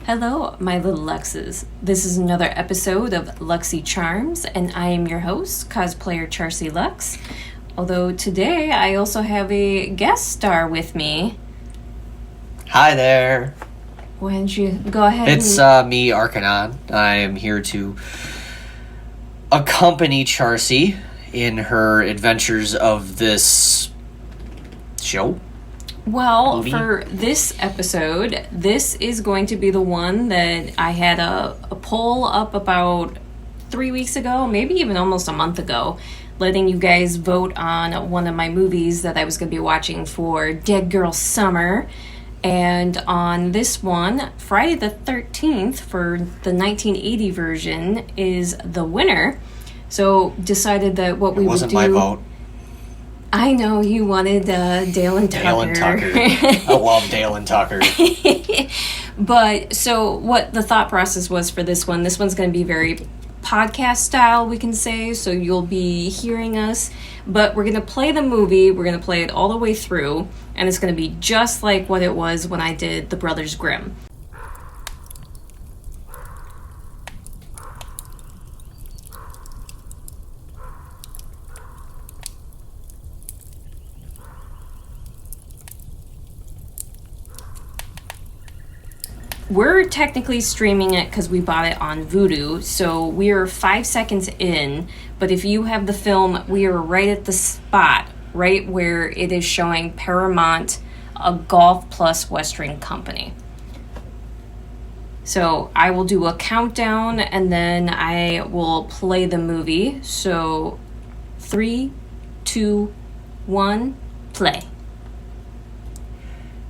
Hello, my little Luxes. This is another episode of Luxxxy Charms, and I am your host, Cosplayer Charsie Lux. Although today I also have a guest star with me. Hi there. Why don't you go ahead It's me, Archanon. I am here to accompany Charsie in her adventures of this show. Well, movie. for this episode, this is going to be the one that I had a poll up about 3 weeks ago, maybe even almost a month ago, letting you guys vote on one of my movies that I was going to be watching for Dead Girl Summer. And on this one, Friday the 13th, for the 1980 version, is the winner. So decided that what we would do... It wasn't my vote. I know you wanted Dale and Tucker. Dale and Tucker. I love Dale and Tucker. But so what the thought process was for this one's going to be very podcast style, we can say. So you'll be hearing us, but we're going to play the movie. We're going to play it all the way through, and it's going to be just like what it was when I did the Brothers Grimm. We're technically streaming it because we bought it on Vudu, so we're 5 seconds in, but if you have the film, we are right at the spot, right where it is showing Paramount, a Golf Plus Western company. So I will do a countdown, and then I will play the movie. So 3, 2, 1, play.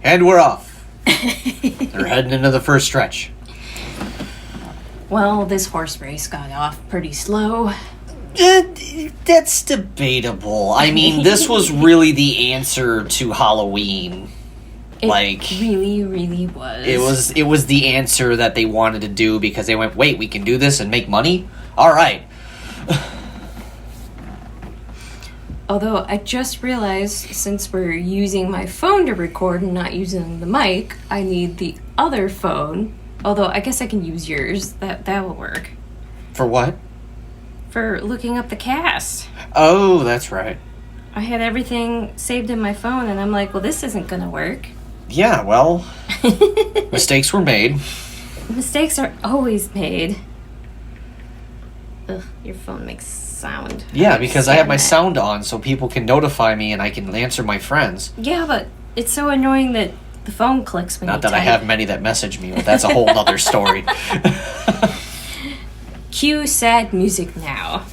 And we're off. They're heading into the first stretch. Well, this horse race got off pretty slow. That's debatable. I mean, this was really the answer to Halloween. It really was. It was the answer that they wanted to do because they went, wait, we can do this and make money? All right. Although I just realized, since we're using my phone to record and not using the mic, I need the other phone. Although I guess I can use yours. That will work. For what? For looking up the cast. Oh, that's right. I had everything saved in my phone, and I'm like, well, this isn't gonna work. Yeah, well, mistakes were made. Mistakes are always made. Ugh, your phone makes sound. Yeah, because I have my sound on so people can notify me and I can answer my friends. Yeah, but it's so annoying that the phone clicks when Not you that type. I have many that message me, but that's a whole other story. Cue sad music now.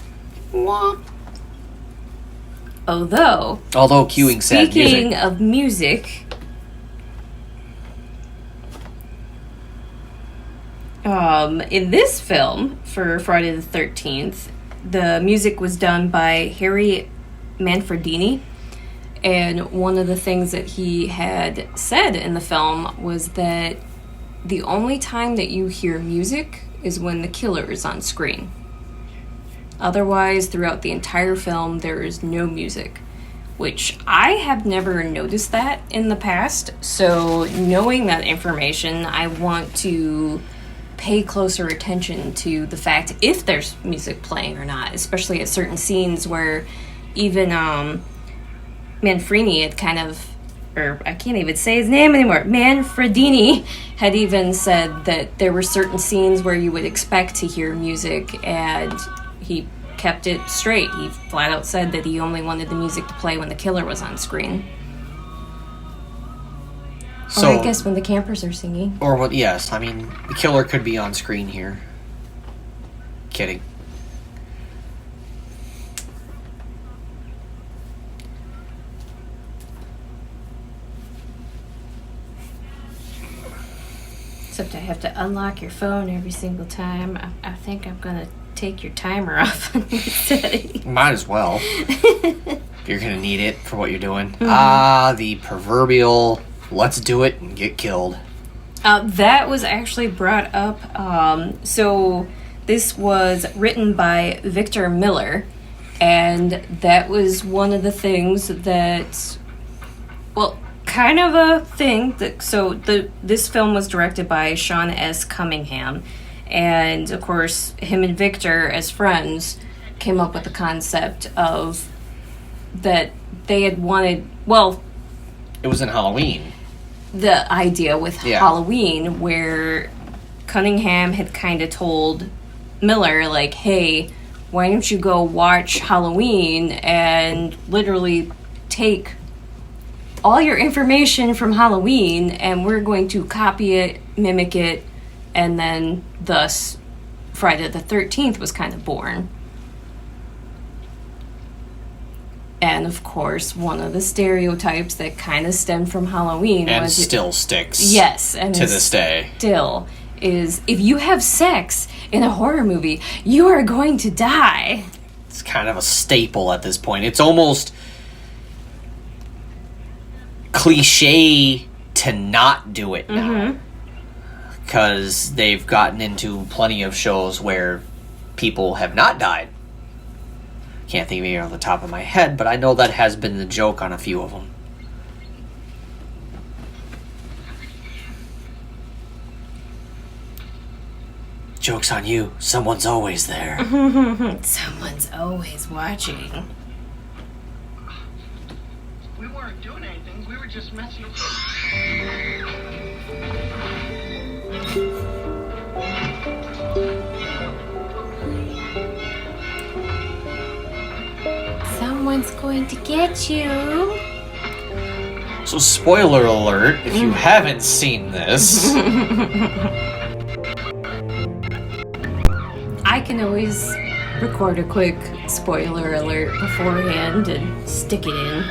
Although cueing sad music. Speaking of music, in this film for Friday the 13th, the music was done by Harry Manfredini, and one of the things that he had said in the film was that the only time that you hear music is when the killer is on screen. Otherwise, throughout the entire film, there is no music, which I have never noticed that in the past. So knowing that information, I want to pay closer attention to the fact if there's music playing or not, especially at certain scenes where even Manfredini had kind of, or I can't even say his name anymore, Manfredini had even said that there were certain scenes where you would expect to hear music, and he kept it straight. He flat out said that he only wanted the music to play when the killer was on screen. So, or I guess when the campers are singing. Or what? Yes, I mean, the killer could be on screen here. Kidding. Except I have to unlock your phone every single time. I think I'm going to take your timer off on your setting. Might as well. You're going to need it for what you're doing. Mm-hmm. The proverbial, let's do it and get killed. That was actually brought up. So this was written by Victor Miller, and that was one of the things that, well, kind of a thing. This film was directed by Sean S. Cunningham, and of course, him and Victor, as friends, came up with the concept of that they had wanted. Well, it was in Halloween. The idea with Halloween, where Cunningham had kind of told Miller, like, hey, why don't you go watch Halloween and literally take all your information from Halloween and we're going to copy it, mimic it, and then thus Friday the 13th was kind of born. And of course, one of the stereotypes that kind of stemmed from Halloween and still sticks. Yes, and to this day. Still is, if you have sex in a horror movie, you are going to die. It's kind of a staple at this point. It's almost cliche to not do it now. Because they've gotten into plenty of shows where people have not died. Can't think of it off the top of my head, but I know that has been the joke on a few of them. Joke's on you. Someone's always there. Someone's always watching. We weren't doing anything. We were just messing with Someone's going to get you. So, spoiler alert, if you haven't seen this... I can always record a quick spoiler alert beforehand and stick it in.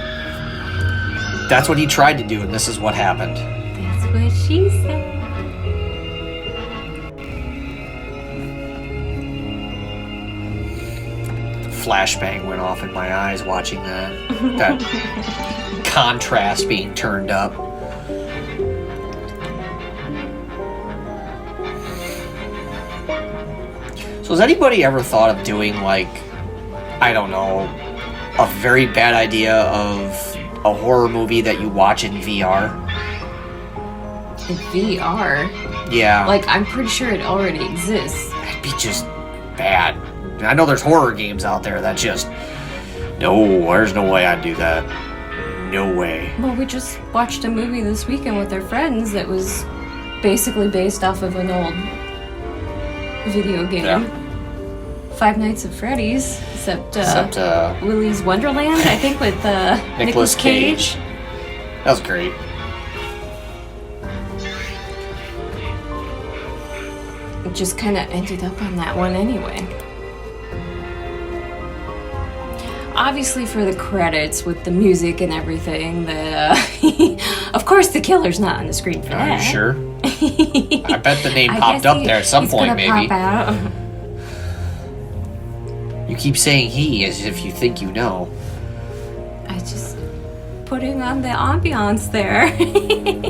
That's what he tried to do, and this is what happened. That's what she said. Flashbang went off in my eyes watching that. That contrast being turned up. So has anybody ever thought of doing, like, I don't know, a very bad idea of a horror movie that you watch in VR? In VR? Yeah. Like, I'm pretty sure it already exists. That'd be just bad. I know there's horror games out there that just... No, there's no way I'd do that. No way. Well, we just watched a movie this weekend with our friends that was basically based off of an old video game. Yeah. Five Nights at Freddy's, except Willy's Wonderland, I think, with Nicolas Cage. That was great. It just kind of ended up on that one anyway. Obviously, for the credits with the music and everything, of course the killer's not on the screen for that. Are you sure? I bet the name popped up there at some point, maybe. Pop out. You keep saying he as if you think you know. I just putting on the ambiance there.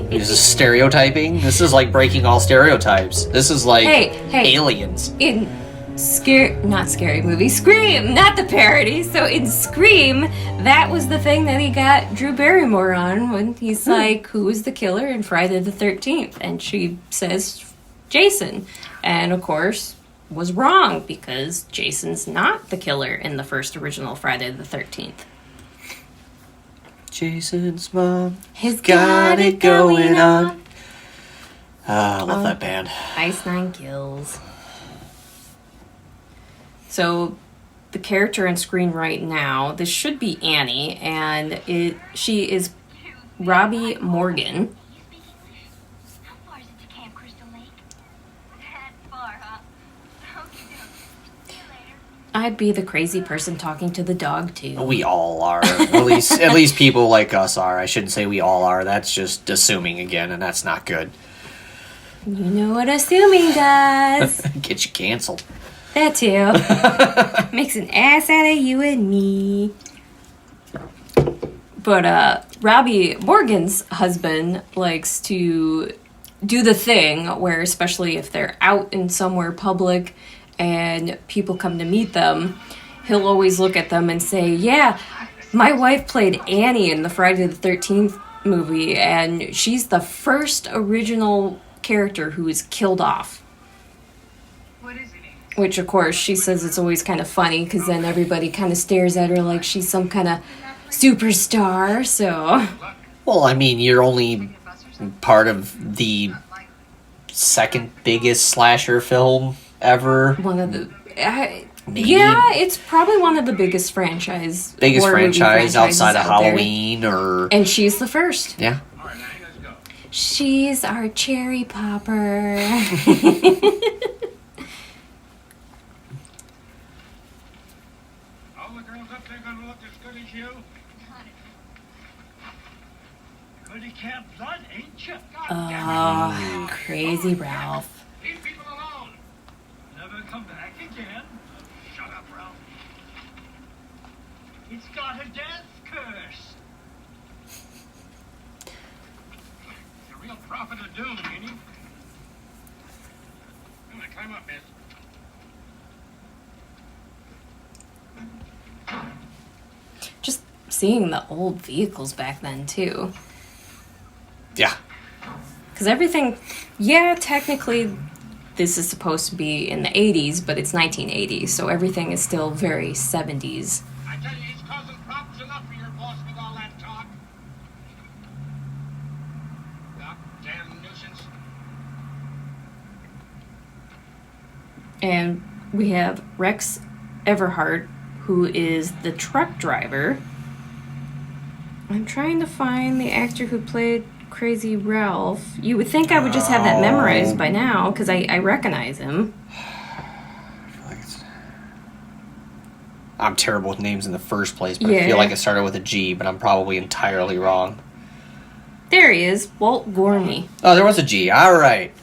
This is stereotyping. This is like breaking all stereotypes. This is like aliens. In not Scary Movie, Scream, not the parody. So in Scream, that was the thing that he got Drew Barrymore on when he's like, who is the killer in Friday the 13th? And she says Jason. And of course, was wrong because Jason's not the killer in the first original Friday the 13th. Jason's mom has got it going on. I love that band. Ice Nine Kills. So, the character on screen right now, this should be Annie, and she is Robbie Morgan. How far is it to Camp Crystal Lake? That far, huh? Okay, see you later. I'd be the crazy person talking to the dog, too. We all are. At least people like us are. I shouldn't say we all are. That's just assuming again, and that's not good. You know what assuming does. Get you canceled. That too. Makes an ass out of you and me. But Robbie Morgan's husband likes to do the thing where, especially if they're out in somewhere public and people come to meet them, he'll always look at them and say, yeah, my wife played Annie in the Friday the 13th movie, and she's the first original character who is killed off. What is it? Which, of course, she says it's always kind of funny because then everybody kind of stares at her like she's some kind of superstar. So, Well, I mean, you're only part of the second biggest slasher film ever. one of the. Maybe. Yeah, it's probably one of the biggest Biggest horror movie franchise outside of out there. Halloween, or And she's the first. yeah. All right, now let's go. She's our cherry popper. All the girls up there gonna look as good as you? Goody Camp Blood, ain't you? God damn it. Crazy Ralph. Leave people alone. Never come back again. Shut up, Ralph. It's got a death curse. He's a real prophet of doom, ain't he? Come on, climb up, miss. Just seeing the old vehicles back then, too. Yeah. Because everything, yeah, technically this is supposed to be in the 80s, but it's 1980s, so everything is still very 70s. I tell you, he's causing problems enough for your boss with all that talk. Goddamn nuisance. And we have Rex Everhart, who is the truck driver. I'm trying to find the actor who played Crazy Ralph. You would think I would just have that memorized by now, because I recognize him. I'm terrible with names in the first place, but I Yeah. feel like it started with a G, but I'm probably entirely wrong. There he is, Walt Gorney. Oh, there was a G. All right.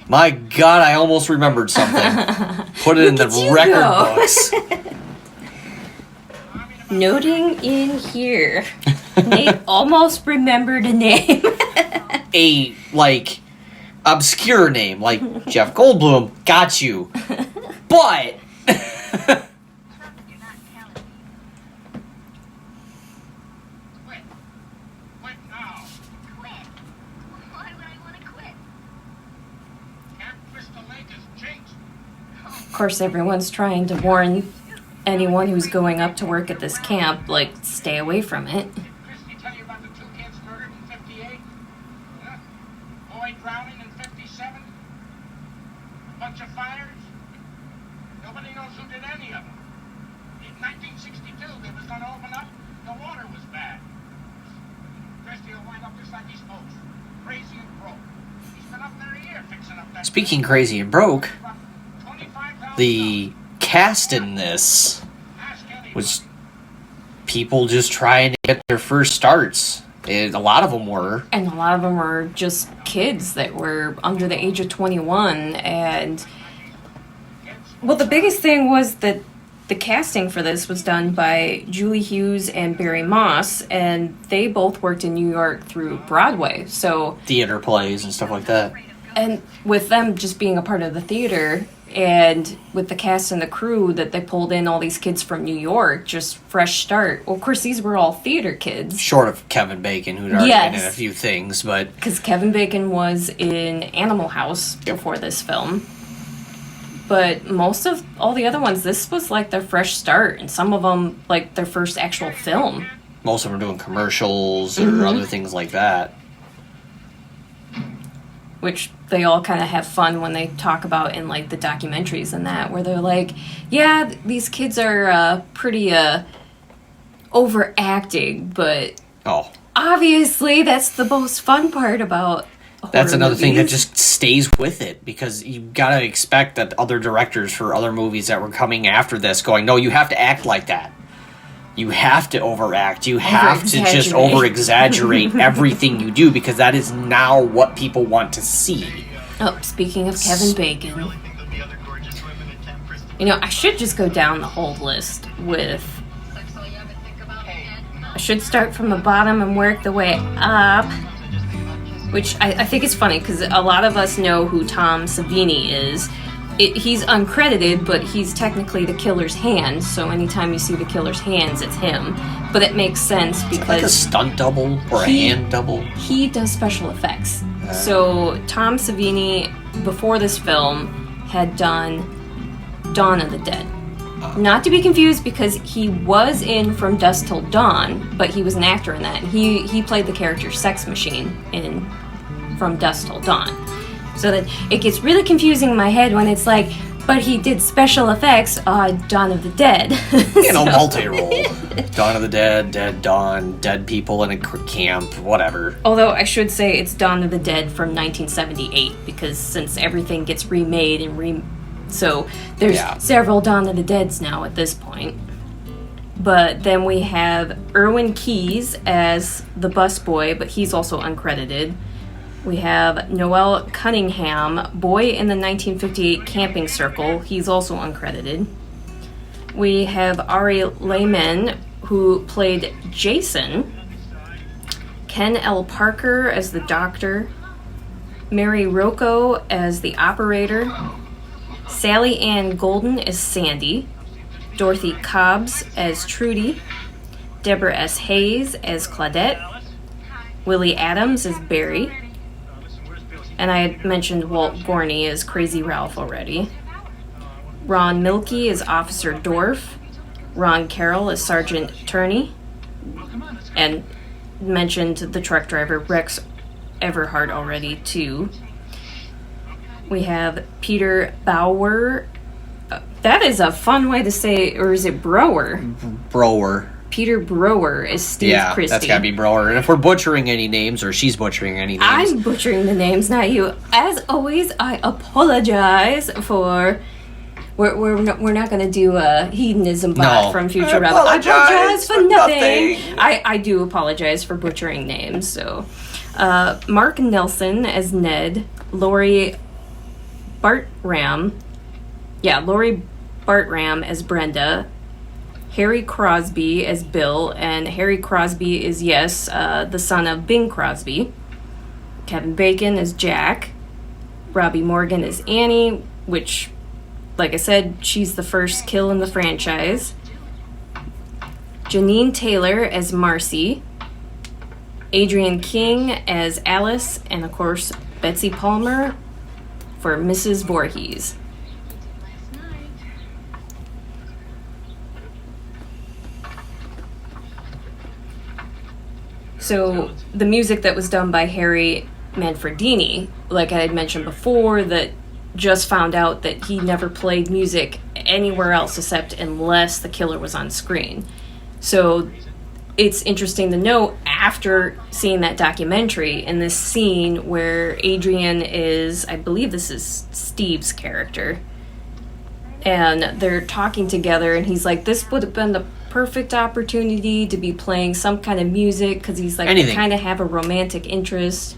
My God, I almost remembered something. Put it in the Look at you record go. books. Noting in here. Nate almost remembered a name. A, like, obscure name, like Jeff Goldblum. Got you. But... You're not telling me. Quit. Quit now. Quit. Why would I want to quit? Camp Crystal Lake is jinxed. Of course, everyone's trying to warn anyone who's going up to work at this camp, like, stay away from it. Did Christy tell you about the two kids murdered in 58? Huh? Boy drowning in 57? Bunch of fires? Nobody knows who did any of them. In 1962, they was gonna open up, the water was bad. Christy will wind up just like these folks. Crazy and broke. He's been up there a year fixing up that... Speaking crazy and broke, $25,000. the cast in this was people just trying to get their first starts. A lot of them were. And a lot of them were just kids that were under the age of 21. And, well, the biggest thing was that the casting for this was done by Julie Hughes and Barry Moss, and they both worked in New York through Broadway. So, Theater plays and stuff like that. and with them just being a part of the theater, and with the cast and the crew that they pulled in all these kids from New York, just fresh start. Well, of course, these were all theater kids. Short of Kevin Bacon, who'd already been in a Yes. few things, but Because Kevin Bacon was in Animal House before this film. But most of all the other ones, this was like their fresh start, and some of them like their first actual film. most of them are doing commercials or other things like that. Which they all kind of have fun when they talk about in like the documentaries and that, where they're like, yeah, these kids are pretty overacting, but Oh, obviously that's the most fun part about horror that's another thing that movies. just stays with it, because you gotta expect that other directors for other movies that were coming after this going, no, you have to act like that. You have to overact. You have to just Over-exaggerate. over-exaggerate everything you do, because that is now what people want to see. Oh, speaking of Kevin Bacon, Really think there'll be other gorgeous women at Camp Crystal? you know, I should just go down the whole list with... I should start from the bottom and work the way up. Which I think is funny, because a lot of us know who Tom Savini is. he's uncredited, but he's technically the killer's hand. So anytime you see the killer's hands, it's him. But it makes sense because like a stunt double or a hand double. He does special effects. So Tom Savini, before this film, had done Dawn of the Dead. Not to be confused, because he was in From Dusk Till Dawn, but he was an actor in that. He played the character Sex Machine in From Dusk Till Dawn. So that it gets really confusing in my head when it's like, but he did special effects on Dawn of the Dead. Multi-role. Dawn of the Dead, Dead Dawn, dead people in a camp, whatever. Although I should say it's Dawn of the Dead from 1978, because since everything gets remade and so there's several Dawn of the Deads now at this point. But then we have Erwin Keyes as the busboy, but he's also uncredited. We have Noel Cunningham, boy in the 1958 camping circle. He's also uncredited. We have Ari Lehman, who played Jason. Ken L. Parker as the doctor. Mary Rocco as the operator. Sally Ann Golden as Sandy. Dorothy Cobbs as Trudy. Deborah S. Hayes as Claudette. Willie Adams as Barry. And I had mentioned Walt Gorney as Crazy Ralph already. Ron Milkey as Officer Dorff. Ron Carroll as Sergeant Turney. And mentioned the truck driver Rex Everhart already, too. We have Peter Bauer. That is a fun way to say, or is it Brower? Brower. Peter Brower is Steve Christie. That's gotta be Brower. And if we're butchering any names, or she's butchering any names... I'm butchering the names, not you. As always, I apologize for... We're not going to do a hedonism bot from Futurama. I apologize for nothing. I do apologize for butchering names. So, Mark Nelson as Ned, Lori Bartram as Brenda, Harry Crosby as Bill, and Harry Crosby is, the son of Bing Crosby. Kevin Bacon as Jack, Robbie Morgan as Annie, which, like I said, she's the first kill in the franchise. Janine Taylor as Marcy, Adrienne King as Alice, and of course, Betsy Palmer for Mrs. Voorhees. So the music that was done by Harry Manfredini, like I had mentioned before, that just found out that he never played music anywhere else except unless the killer was on screen. So it's interesting to note, after seeing that documentary, in this scene where Adrian is, I believe this is Steve's character, and they're talking together, and he's like, this would have been the perfect opportunity to be playing some kind of music, because he's like, I kind of have a romantic interest.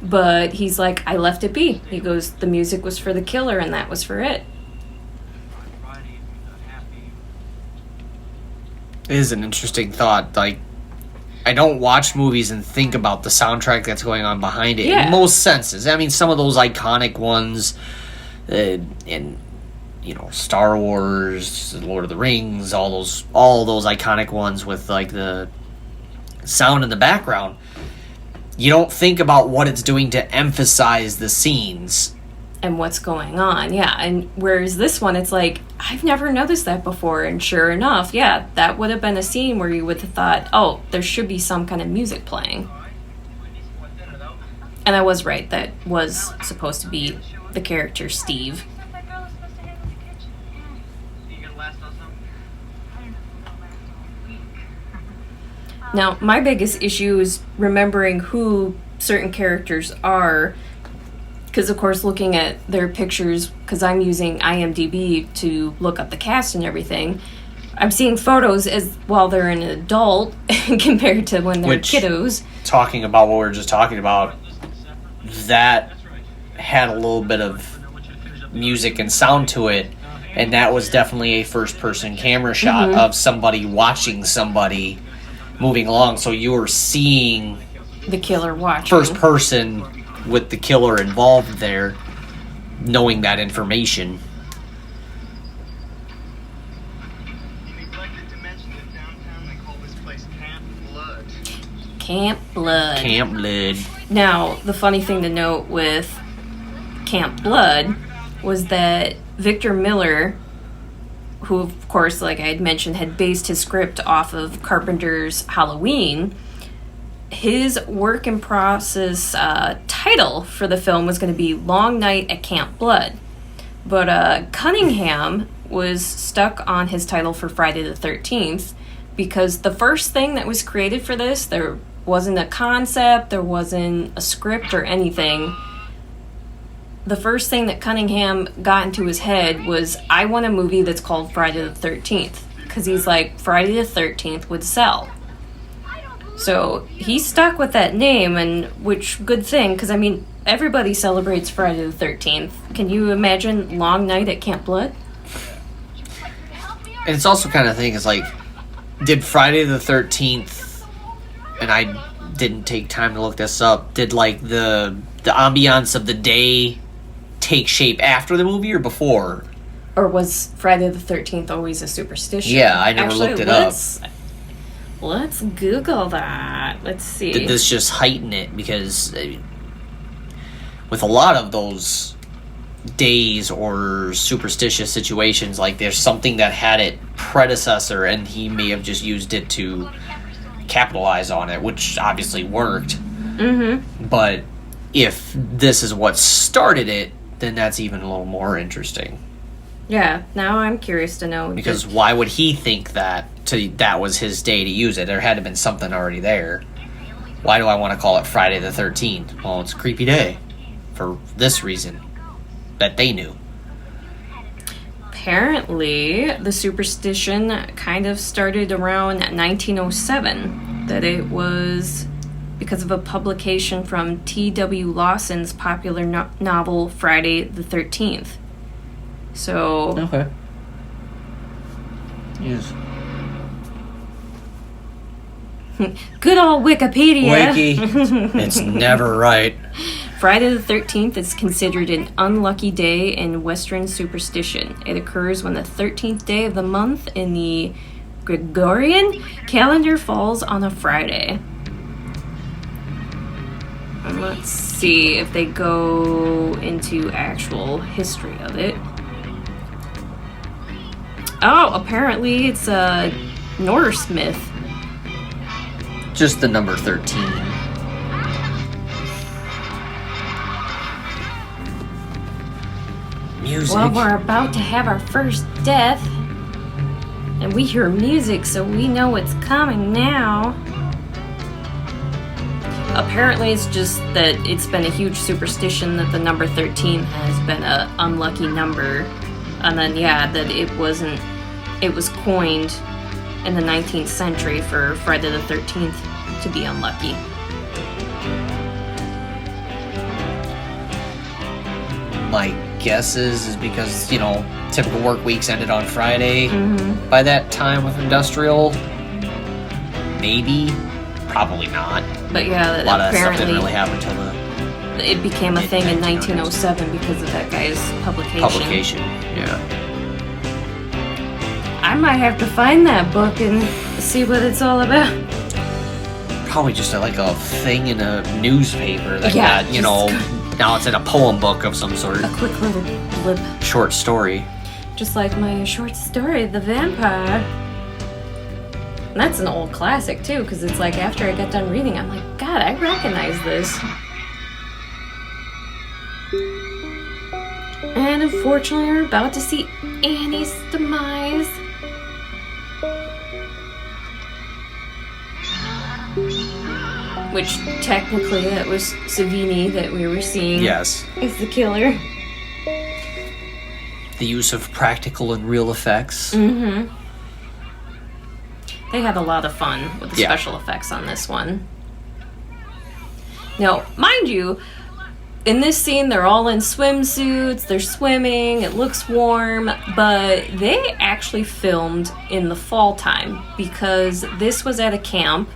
But he's like, I left it be. He goes, the music was for the killer, and that was for it. It is an interesting thought. Like, I don't watch movies and think about the soundtrack that's going on behind it in most senses. I mean, some of those iconic ones, in Star Wars, Lord of the Rings, all those iconic ones with like the sound in the background. You don't think about what it's doing to emphasize the scenes. And what's going on, And whereas this one, it's like, I've never noticed that before. And sure enough, that would have been a scene where you would have thought, oh, there should be some kind of music playing. And I was right. That was supposed to be the character Steve. Now, my biggest issue is remembering who certain characters are, because, of course, looking at their pictures, because I'm using IMDb to look up the cast and everything, I'm seeing photos as while they're an adult compared to when they're kiddos. Talking about what we were just talking about, that had a little bit of music and sound to it, and that was definitely a first-person camera shot of somebody watching somebody moving along, so you were seeing the killer watching first person with the killer involved there. knowing that information. You neglected to mention that downtown they call this place Camp Blood. Camp Blood. Camp Blood. Now, the funny thing to note with Camp Blood was that Victor Miller, who, of course, like I had mentioned, had based his script off of Carpenter's Halloween, his work in process title for the film was going to be Long Night at Camp Blood. But Cunningham was stuck on his title for Friday the 13th because the first thing that was created for this, there wasn't a concept, there wasn't a script or anything. The first thing that Cunningham got into his head was, I want a movie that's called Friday the 13th. Because he's like, Friday the 13th would sell. So he stuck with that name, and which, good thing, because I mean, everybody celebrates Friday the 13th. Can you imagine Long Night at Camp Blood? And it's also kind of thing is like, did Friday the 13th, and I didn't take time to look this up, did like the ambiance of the day take shape after the movie or before? Or was Friday the 13th always a superstition? Yeah, I never looked it up. Let's Google that. Let's see. Did this just heighten it? Because with a lot of those days or superstitious situations, like there's something that had it predecessor and he may have just used it to capitalize on it, which obviously worked. Mm-hmm. But if this is what started it, then that's even a little more interesting. Yeah, now I'm curious to know. Because why would he think that that was his day to use it? There had to have been something already there. Why do I want to call it Friday the 13th? Well, it's a creepy day. For this reason. That they knew. Apparently, the superstition kind of started around 1907. That it was because of a publication from T.W. Lawson's popular novel Friday the 13th. So... Okay. Yes. Good old Wikipedia. Wiki. It's never right. Friday the 13th is considered an unlucky day in Western superstition. It occurs when the 13th day of the month in the Gregorian calendar falls on a Friday. And let's see if they go into actual history of it. Oh, apparently it's a Norse myth. Just the number 13. Music. Well, we're about to have our first death. And we hear music, so we know it's coming now. Apparently, it's just that it's been a huge superstition that the number 13 has been an unlucky number. And then, yeah, that it was coined in the 19th century for Friday the 13th to be unlucky. My guess is because, typical work weeks ended on Friday. Mm-hmm. By that time with industrial, maybe, probably not. But yeah, A lot of that stuff apparently didn't really happen until the it became a thing in 1900s. 1907 because of that guy's publication. Yeah. I might have to find that book and see what it's all about. Probably just like a thing in a newspaper that Yeah, got, now it's in a poem book of some sort. A quick little blip. Short story. Just like my short story, The Vampire. And that's an old classic, too, because it's like after I got done reading, I'm like, God, I recognize this. And unfortunately, we're about to see Annie's demise. Which, technically, that was Savini that we were seeing. Yes. Is the killer. The use of practical and real effects. Mm-hmm. They had a lot of fun with the Yeah. special effects on this one. Now, mind you, in this scene, they're all in swimsuits, they're swimming, it looks warm, but they actually filmed in the fall time because this was at a camp.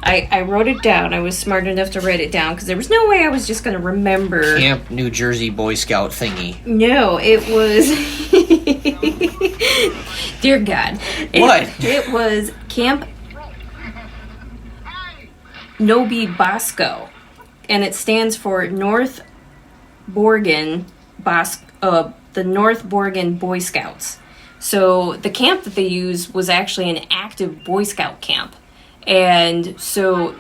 I wrote it down. I was smart enough to write it down because there was no way I was just going to remember. Camp New Jersey Boy Scout thingy. No, it was. Dear God. What? It was Camp Nobi Bosco. And it stands for North Borgen the North Borgen Boy Scouts. So the camp that they used was actually an active Boy Scout camp. And so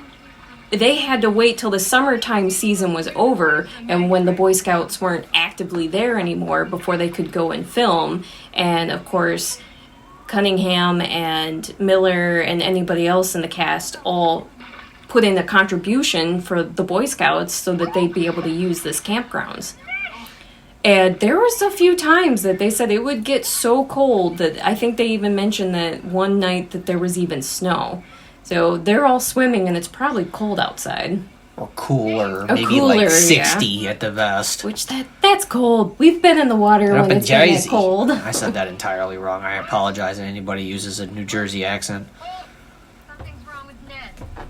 they had to wait till the summertime season was over and when the Boy Scouts weren't actively there anymore before they could go and film. And of course, Cunningham and Miller and anybody else in the cast all put in a contribution for the Boy Scouts so that they'd be able to use this campgrounds. And there was a few times that they said it would get so cold that I think they even mentioned that one night that there was even snow. So they're all swimming and it's probably cold outside. Or cooler, Or maybe cooler, like 60 at the best. Which that's cold. We've been in the water Up when in it's been that Jersey. cold. I said that entirely wrong. I apologize if anybody uses a New Jersey accent. Something's wrong with Ned.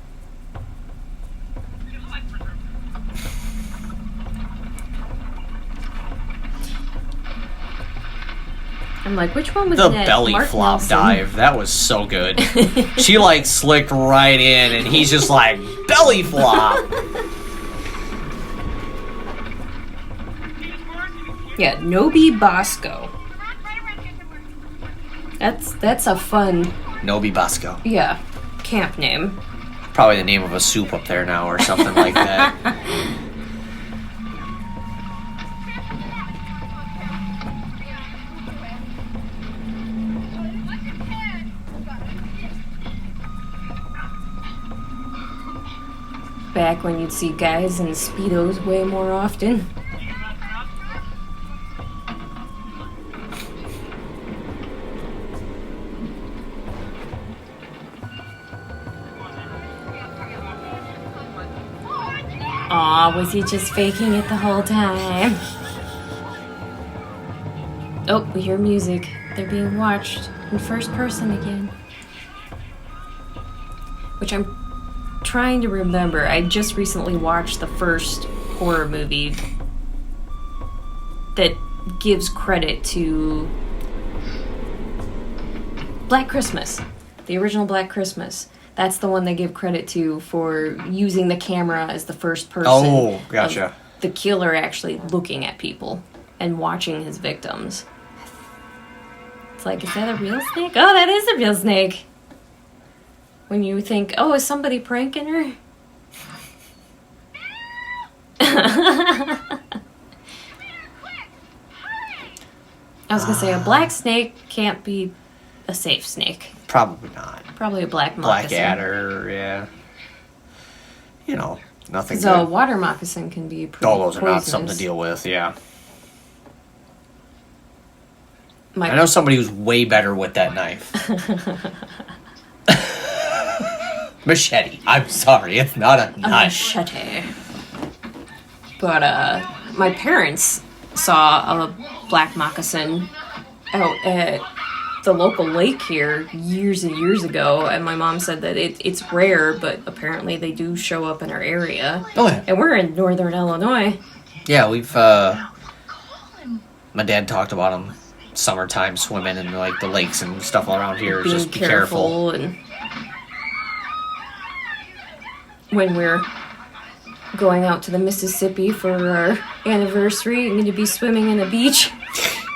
I'm like, which one was The Ned? belly Mark flop Nelson. dive, that was so good. She like slicked right in and he's just like, belly flop. Yeah, Nobi Bosco. That's a fun, Nobi Bosco. yeah, camp name. Probably the name of a soup up there now or something like that. Back when you'd see guys in Speedos way more often. Aw, was he just faking it the whole time? Oh, we hear music. They're being watched in first person again. Which I'm trying to remember. I just recently watched the first horror movie that gives credit to Black Christmas. The original Black Christmas. That's the one they give credit to for using the camera as the first person. Oh, gotcha. Of the killer actually looking at people and watching his victims. It's like, is that a real snake? Oh, that is a real snake. When you think, oh, is somebody pranking her? I was gonna say, a black snake can't be a safe snake. Probably not. Probably a black moccasin. Blackadder, yeah. You know, nothing So a good. water moccasin can be pretty All those are not poisonous. something to deal with, yeah. My- I know somebody who's way better with that knife. Machete. I'm sorry, it's not a a knife. machete. But my parents saw a black moccasin out at the local lake here years and years ago, and my mom said that it's rare, but apparently they do show up in our area. Oh, yeah. And we're in northern Illinois. Yeah, we've, my dad talked about them summertime swimming in, like, the lakes and stuff around here. Being Just be careful. and when we're going out to the Mississippi for our anniversary, I'm going to be swimming in a beach.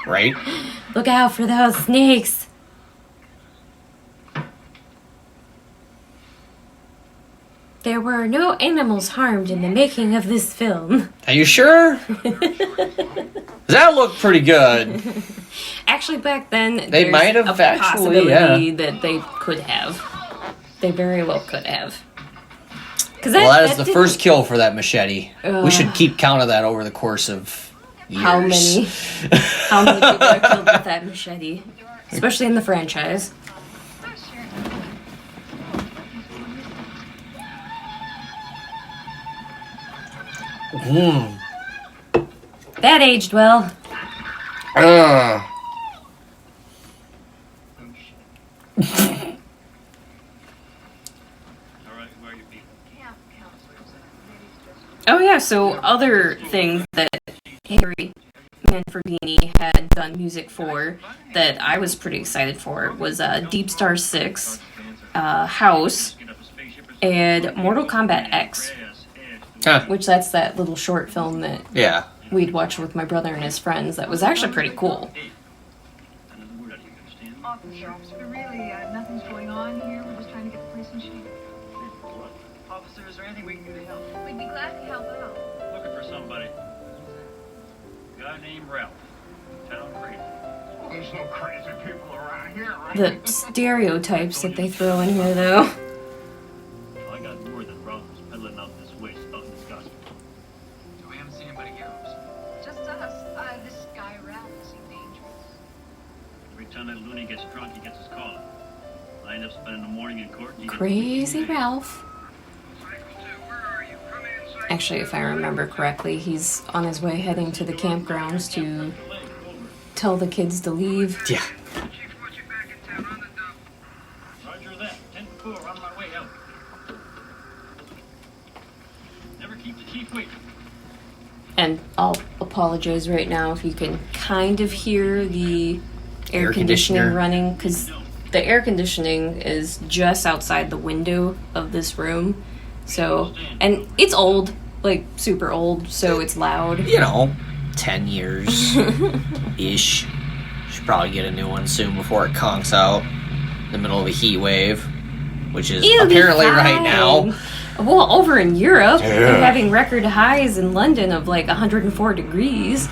Right? Look out for those snakes. There were no animals harmed in the making of this film. Are you sure? That looked pretty good. Actually, back then, They there's might have a actually, possibility that they could have. They very well could have. Well, that is the first kill for that machete. We should keep count of that over the course of years. How many people are killed with that machete? Especially in the franchise. That aged well. Ugh. All right, where are you being? yeah, so other things that Harry Manfredini had done music for that I was pretty excited for was Deep Star 6, House, and Mortal Kombat X, which that's that little short film that we'd watch with my brother and his friends that was actually pretty cool. Officer, really, nothing's going on here. We're just trying to get the place in shape. Officer, is there anything we can do to help? We'd be glad to help out. Looking for somebody. A guy named Ralph. Town crazy. There's no crazy people around here, right? The stereotypes that they throw in here, though. Well, I got more than Ralph was peddling out this way, spouting his gospel. We haven't seen anybody here. Just us. This guy Ralph seemed dangerous. Every time that loony gets drunk, he gets his calling. I end up spending the morning in court. And he gets Crazy the Ralph. Actually, if I remember correctly, he's on his way heading to the campgrounds to tell the kids to leave. Yeah. Roger that. 10-4 on my way out. Never keep the chief waiting. And I'll apologize right now if you can kind of hear the air conditioning conditioner running, because the air conditioning is just outside the window of this room. So, and it's old, like super old, so it's loud. 10 years ish. Should probably get a new one soon before it conks out in the middle of a heat wave, which is It'll be apparently right fine. now. Well, over in Europe, Yeah. they're having record highs in London of like 104 degrees.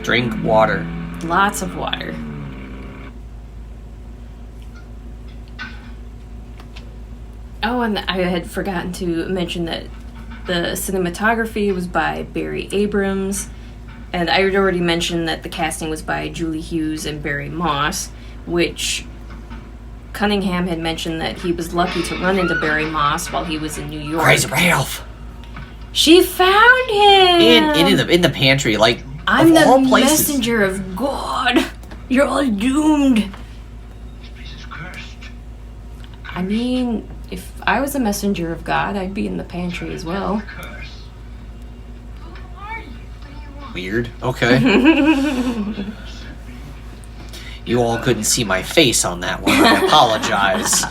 Drink water. Lots of water. Oh, and I had forgotten to mention that the cinematography was by Barry Abrams, and I had already mentioned that the casting was by Julie Hughes and Barry Moss, which Cunningham had mentioned that he was lucky to run into Barry Moss while he was in New York. Crazy Ralph. She found him! In the pantry, like, I'm of the all places. messenger of God. You're all doomed. This place is cursed. I mean, if I was a messenger of God, I'd be in the pantry as well. Curse. Who are you? What do you want? Weird. Okay. You all couldn't see my face on that one. I apologize.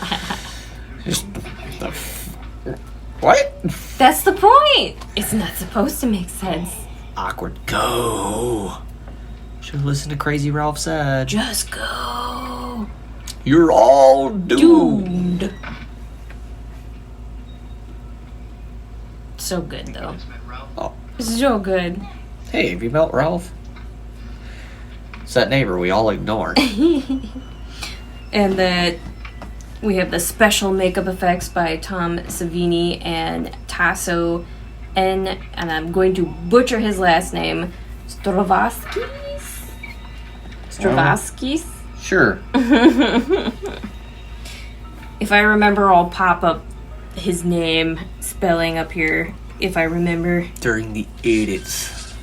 Just what? That's the point. It's not supposed to make sense. Awkward. Go. Should have listened to Crazy Ralph said. Just go. You're all doomed. Doomed. So good, though. Oh. So good. Hey, have you met Ralph? It's that neighbor we all ignore. And that we have the special makeup effects by Tom Savini and Tasso and I'm going to butcher his last name, Stravaskis? Stravaskis? Sure. If I remember, I'll pop up his name spelling up here if I remember. During the 80s.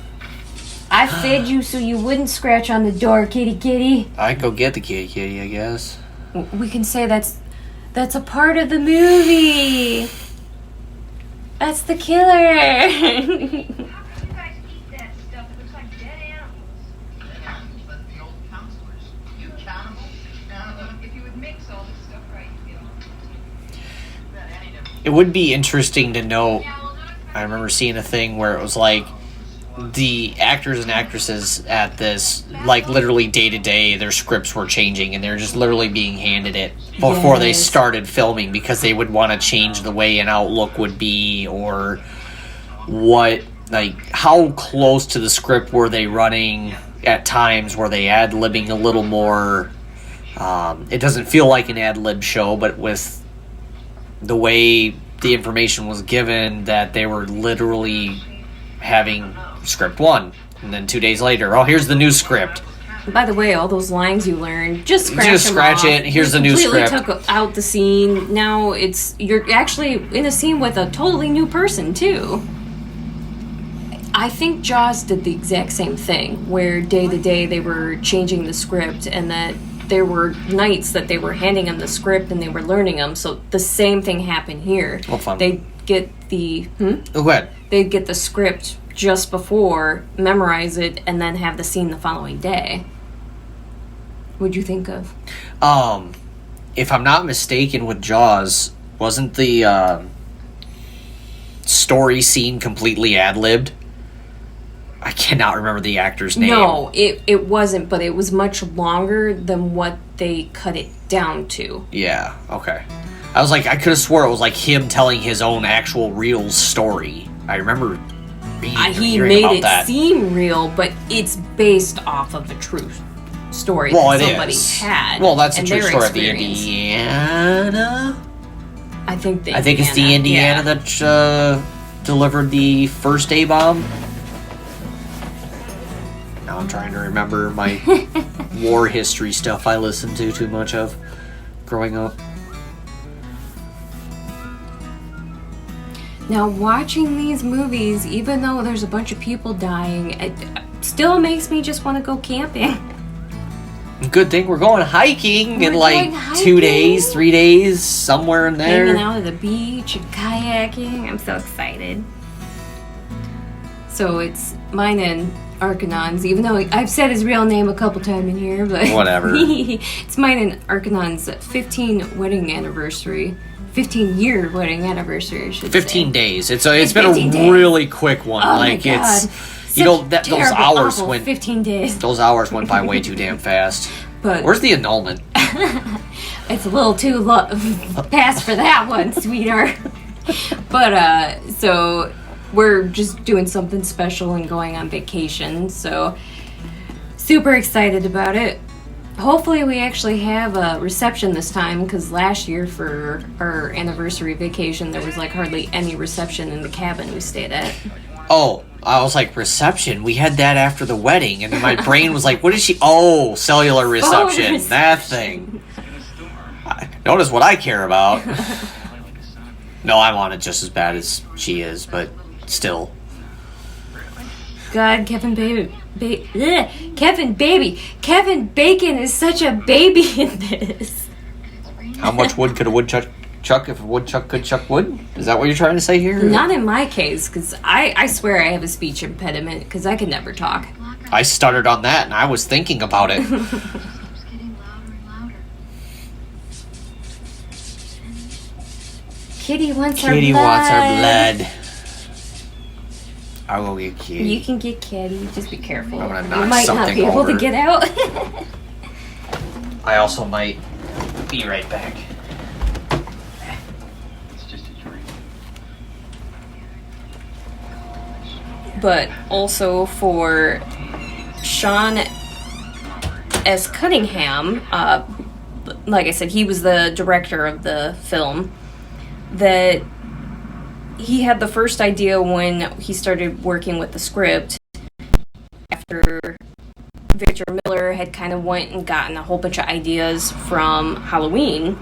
I fed you so you wouldn't scratch on the door, kitty kitty. I go get the kitty, I guess. We can say that's a part of the movie. That's the killer. How do you guys eat that stuff? It looks like dead animals. But the old counselors, you cannibals. If you would mix all this stuff right, you'd get all. It would be interesting to know. I remember seeing a thing where it was like the actors and actresses at this, like literally day to day, their scripts were changing and they're just literally being handed it before they started filming because they would want to change the way an outlook would be or what, like how close to the script were they running at times where they ad-libbing a little more. It doesn't feel like an ad-lib show, but with the way the information was given that they were literally having script 1 and then 2 days later, oh, here's the new script. By the way, all those lines you learned, just scratch them it. off. Here's the new Completely script. took out the scene. Now you're actually in a scene with a totally new person too. I think Jaws did the exact same thing, where day to day they were changing the script, and that there were nights that they were handing them the script and they were learning them. So the same thing happened here. Well, fun. They get the Oh, go ahead. they'd get the script just before, memorize it, and then have the scene the following day. What'd you think of? If I'm not mistaken with Jaws, wasn't the story scene completely ad-libbed? I cannot remember the actor's name. No, it wasn't, but it was much longer than what they cut it down to. Yeah, okay. I was like, I could have swore it was like him telling his own actual real story. I remember He hearing made about it that. seem real, but it's based off of a true story Well, that it somebody is. had. Well, that's a and true their story of the experience. Indiana. I think It's the Indiana that delivered the first A-bomb. Now I'm trying to remember my war history stuff I listened to too much of growing up. Now, watching these movies, even though there's a bunch of people dying, it still makes me just want to go camping. Good thing we're going hiking in We're like going 2 days, hiking. 3 days, somewhere in there. Hanging out at the beach and kayaking. I'm so excited. So it's mine and Archanon's, even though I've said his real name a couple times in here, but Whatever. It's mine and Archanon's 15 wedding anniversary. 15-year wedding anniversary, I should 15 say. days. It's been 15 a days. really quick one. Oh like my God. it's you know Such that those terrible, hours awful went 15 days. those hours went by way too damn fast. But Where's the annulment? it's a little too past for that one, sweetheart. But so we're just doing something special and going on vacation. So super excited about it. Hopefully we actually have a reception this time, because last year for our anniversary vacation there was like hardly any reception in the cabin we stayed at. Oh, I was like, reception? We had that after the wedding, and then my brain was like, what is she? Oh, cellular reception. reception. That thing. Notice what I care about. No, I'm on it just as bad as she is, but still. God, Kevin Bacon is such a baby in this. How much wood could a woodchuck chuck if a woodchuck could chuck wood? Is that what you're trying to say here? Not in my case, because I swear I have a speech impediment, because I can never talk. I stuttered on that, and I was thinking about it. Keeps getting louder and louder. Kitty wants Kitty our blood. wants our blood. I'll go get Kitty. You can get Kitty, just be careful. I'm gonna You knock might not something be able over. to get out. I also might be right back. It's just a dream. But also for Sean S. Cunningham, like I said, he was the director of the film, that he had the first idea when he started working with the script after Victor Miller had kind of went and gotten a whole bunch of ideas from Halloween,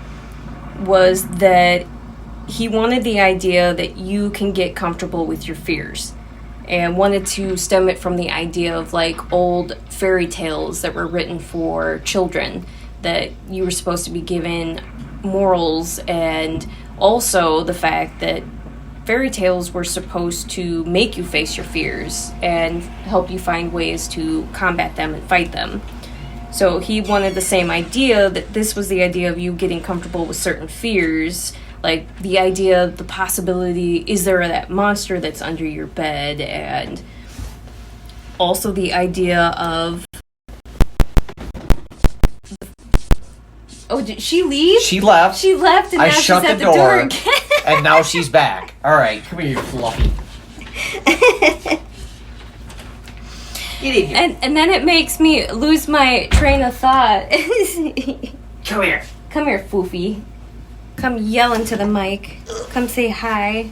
was that he wanted the idea that you can get comfortable with your fears, and wanted to stem it from the idea of like old fairy tales that were written for children, that you were supposed to be given morals, and also the fact that fairy tales were supposed to make you face your fears and help you find ways to combat them and fight them. So he wanted the same idea, that this was the idea of you getting comfortable with certain fears, like the idea, the possibility, is there that monster that's under your bed, and also the idea of... Oh, did she leave? She left. She left, and I now she's shut at the the door door. again. And now she's back. Alright, come here, you fluffy. Get in here. And then it makes me lose my train of thought. Come here. Come here, Foofy. Come yell into the mic. Come say hi.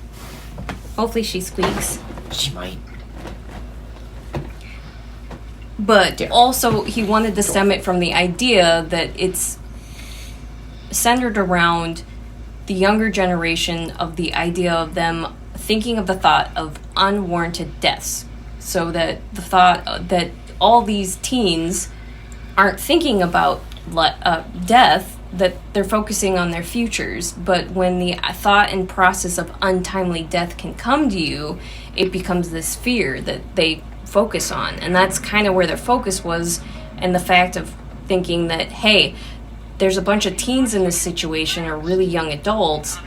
Hopefully she squeaks. She might. But also, he wanted to stem it from the idea that it's centered around the younger generation, of the idea of them thinking of the thought of unwarranted deaths. So that the thought that all these teens aren't thinking about death, that they're focusing on their futures, but when the thought and process of untimely death can come to you, it becomes this fear that they focus on. And that's kind of where their focus was, and the fact of thinking that, hey, there's a bunch of teens in this situation, or really young adults,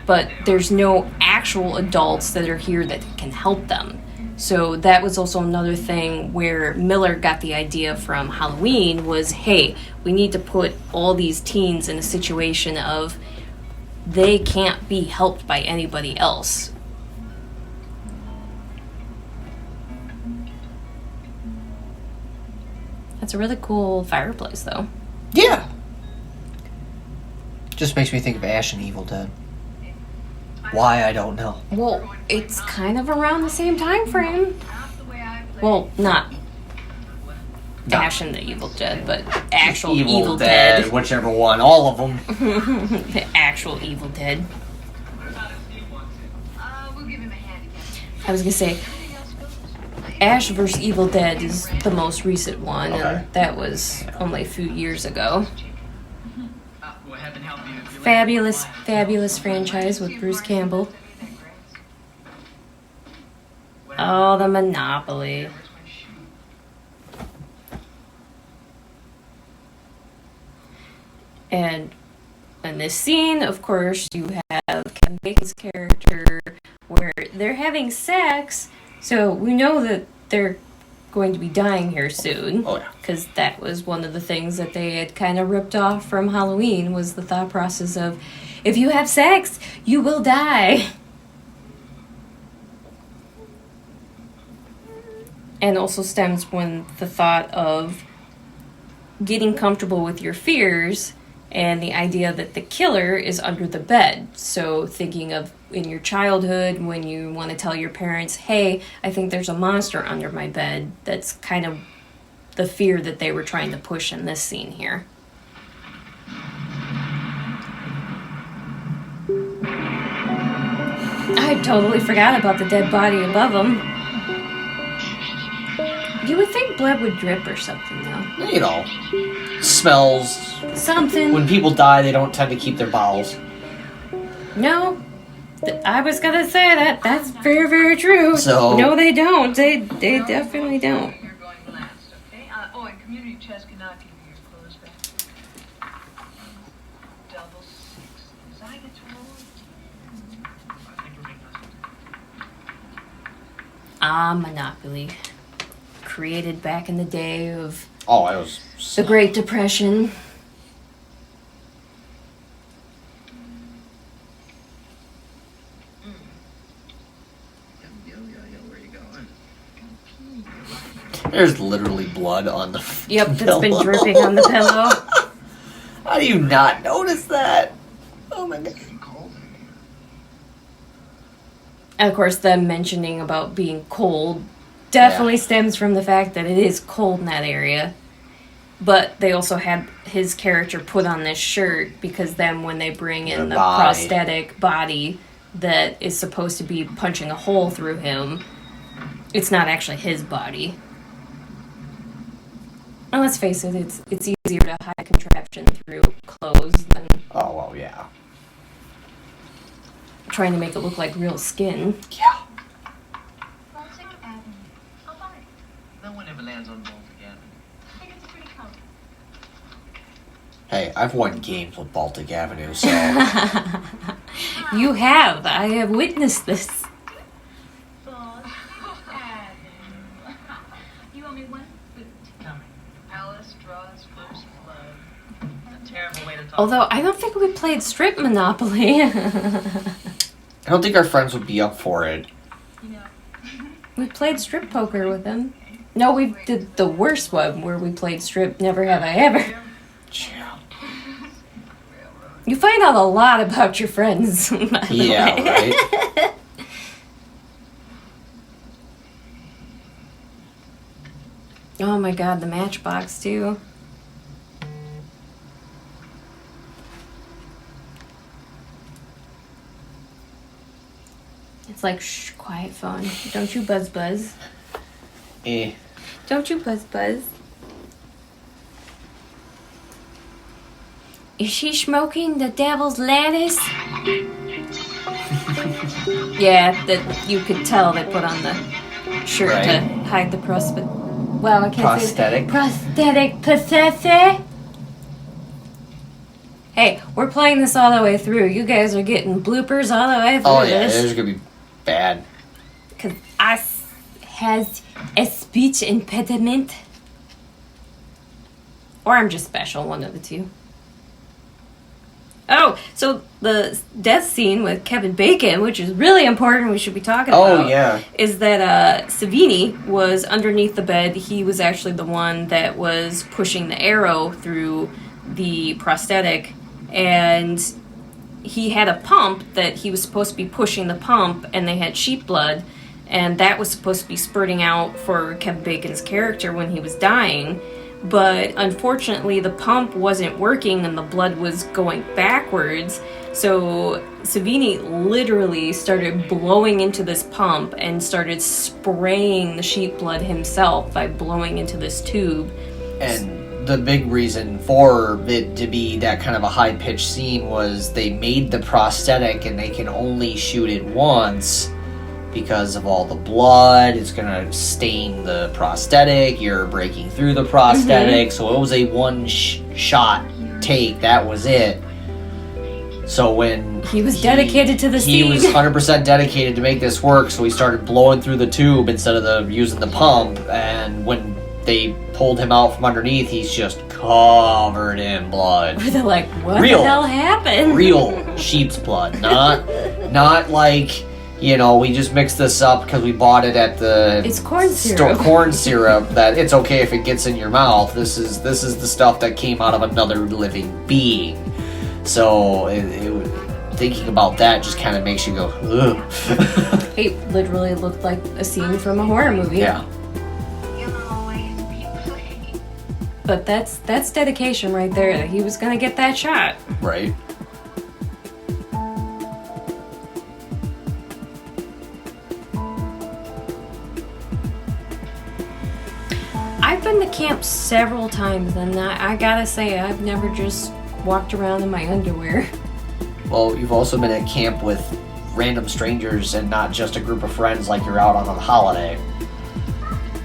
but there's no actual adults that are here that can help them. So that was also another thing where Miller got the idea from Halloween was, hey, we need to put all these teens in a situation of they can't be helped by anybody else. That's a really cool fireplace, though. Yeah. Just makes me think of Ash and Evil Dead. Why, I don't know. Well, it's kind of around the same time frame. Well, not Ash and the Evil Dead, but actual Evil Dead. Whichever one, all of them. The actual Evil Dead. We'll give him a hand again. I was gonna say, Ash vs. Evil Dead is the most recent one, Okay. and that was only a few years ago. We'll have to help you if you Fabulous, fabulous franchise with Bruce Campbell. Oh, the Monopoly. And in this scene, of course, you have Kevin Bacon's character where they're having sex, so we know that they're going to be dying here soon. Oh, yeah. Because that was one of the things that they had kind of ripped off from Halloween, was the thought process of, if you have sex, you will die. And also stems when the thought of getting comfortable with your fears and the idea that the killer is under the bed. So thinking of in your childhood when you want to tell your parents, hey, I think there's a monster under my bed. That's kind of the fear that they were trying to push in this scene here. I totally forgot about the dead body above him. You would think blood would drip or something, though. You know, smells. Something. When people die, they don't tend to keep their bowels. No, I was gonna say that. That's very, very true. So- no, they don't. They definitely don't. You're going last, okay? And community chest cannot give you your clothes back. Double six. Is I get to roll? I think we're making Monopoly. Created back in the day of Oh, I was. the Great Depression. Where you going? There's literally blood on the. Yep, that's pillow. been dripping on the pillow. How do you not notice that? Oh my god. Getting cold in here. And of course, them mentioning about being cold definitely stems from the fact that it is cold in that area. But they also had his character put on this shirt because then when they bring in the body. prosthetic body that is supposed to be punching a hole through him, it's not actually his body. And let's face it, it's easier to hide a contraption through clothes than Oh well, yeah. trying to make it look like real skin. Yeah. Baltic Avenue. I'll buy it. No one ever lands on Baltic Avenue. I think it's a pretty color. Hey, I've won games with Baltic Avenue, so You have. I have witnessed this. Baltic Avenue. You owe me one boot. Coming. Alice draws first blood. It's a terrible way to talk. Although I don't think we played Strip Monopoly. I don't think our friends would be up for it. You know. We played Strip Poker with them. No, we did the worst one where we played Strip Never Have I Ever. You find out a lot about your friends. By the Yeah, way. right? Oh my god, the Matchbox too. It's like, shh, quiet phone. Don't you buzz buzz. Eh. Don't you buzz buzz. Is she smoking the devil's lettuce? Yeah, that you could tell they put on the shirt Right. to hide the well, I can't Prosthetic. say prosthetic possessor. Hey, we're playing this all the way through. You guys are getting bloopers all the way through Oh yeah, this. there's gonna be bad. Because I has a speech impediment. Or I'm just special, one of the two. Oh, so the death scene with Kevin Bacon, which is really important, we should be talking Oh, about, yeah. is that Savini was underneath the bed. He was actually the one that was pushing the arrow through the prosthetic, and he had a pump that he was supposed to be pushing the pump, and they had sheep blood, and that was supposed to be spurting out for Kevin Bacon's character when he was dying. But unfortunately, the pump wasn't working and the blood was going backwards. So Savini literally started blowing into this pump and started spraying the sheep blood himself by blowing into this tube. And the big reason for it to be that kind of a high-pitched scene was they made the prosthetic and they can only shoot it once because of all the blood. It's gonna stain the prosthetic. You're breaking through the prosthetic. So it was a one-shot take. That was it. So when He was dedicated to the he scene. was 100% dedicated to make this work. So he started blowing through the tube instead of using the pump. And when they pulled him out from underneath, he's just covered in blood. They're like, what Real. the hell happened? Real sheep's blood, not like, you know, we just mixed this up because we bought it at the It's corn syrup. corn syrup. That it's okay if it gets in your mouth. This is the stuff that came out of another living being. So thinking about that just kind of makes you go, ugh. It literally looked like a scene from a horror movie. Yeah, You'll always be playing. But that's dedication right there. That he was gonna get that shot. right. I've been to camp several times, and I gotta say, I've never just walked around in my underwear. Well, you've also been at camp with random strangers and not just a group of friends like you're out on a holiday.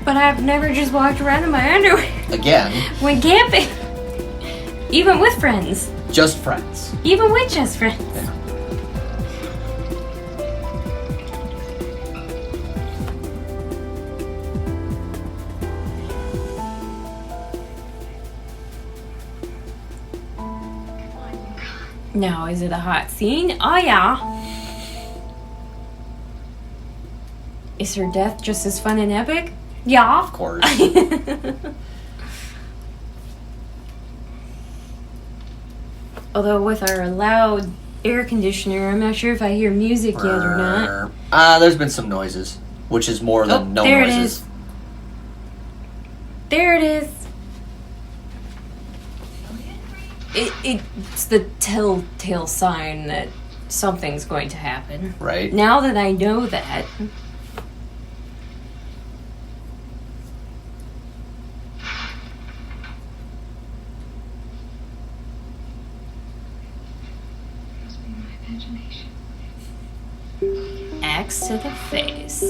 But I've never just walked around in my underwear Again, when camping. Even with friends. just friends. Even with just friends. Yeah. Now, is it a hot scene? Oh, yeah. Is her death just as fun and epic? Yeah. Of course. Although with our loud air conditioner, I'm not sure if I hear music yet or not. There's been some noises, which is more than no there noises. it is. There it is. It's the telltale sign that something's going to happen. Right. Now that I know that, Must be my imagination. axe to the face.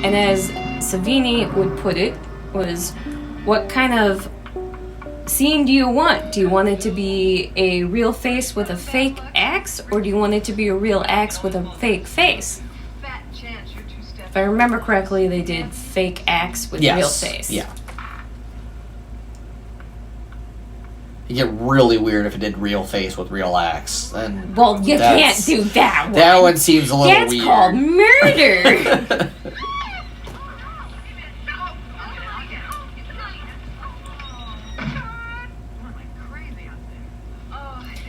And as Savini would put it, was what kind of scene do you want? Do you want it to be a real face with a fake axe, or do you want it to be a real axe with a fake face? Fat chance you're two steps. If I remember correctly, they did fake axe with real face. Yeah. You get really weird if it did real face with real axe. Then Well, you can't that's- do that one. That one seems a little That's weird. called murder.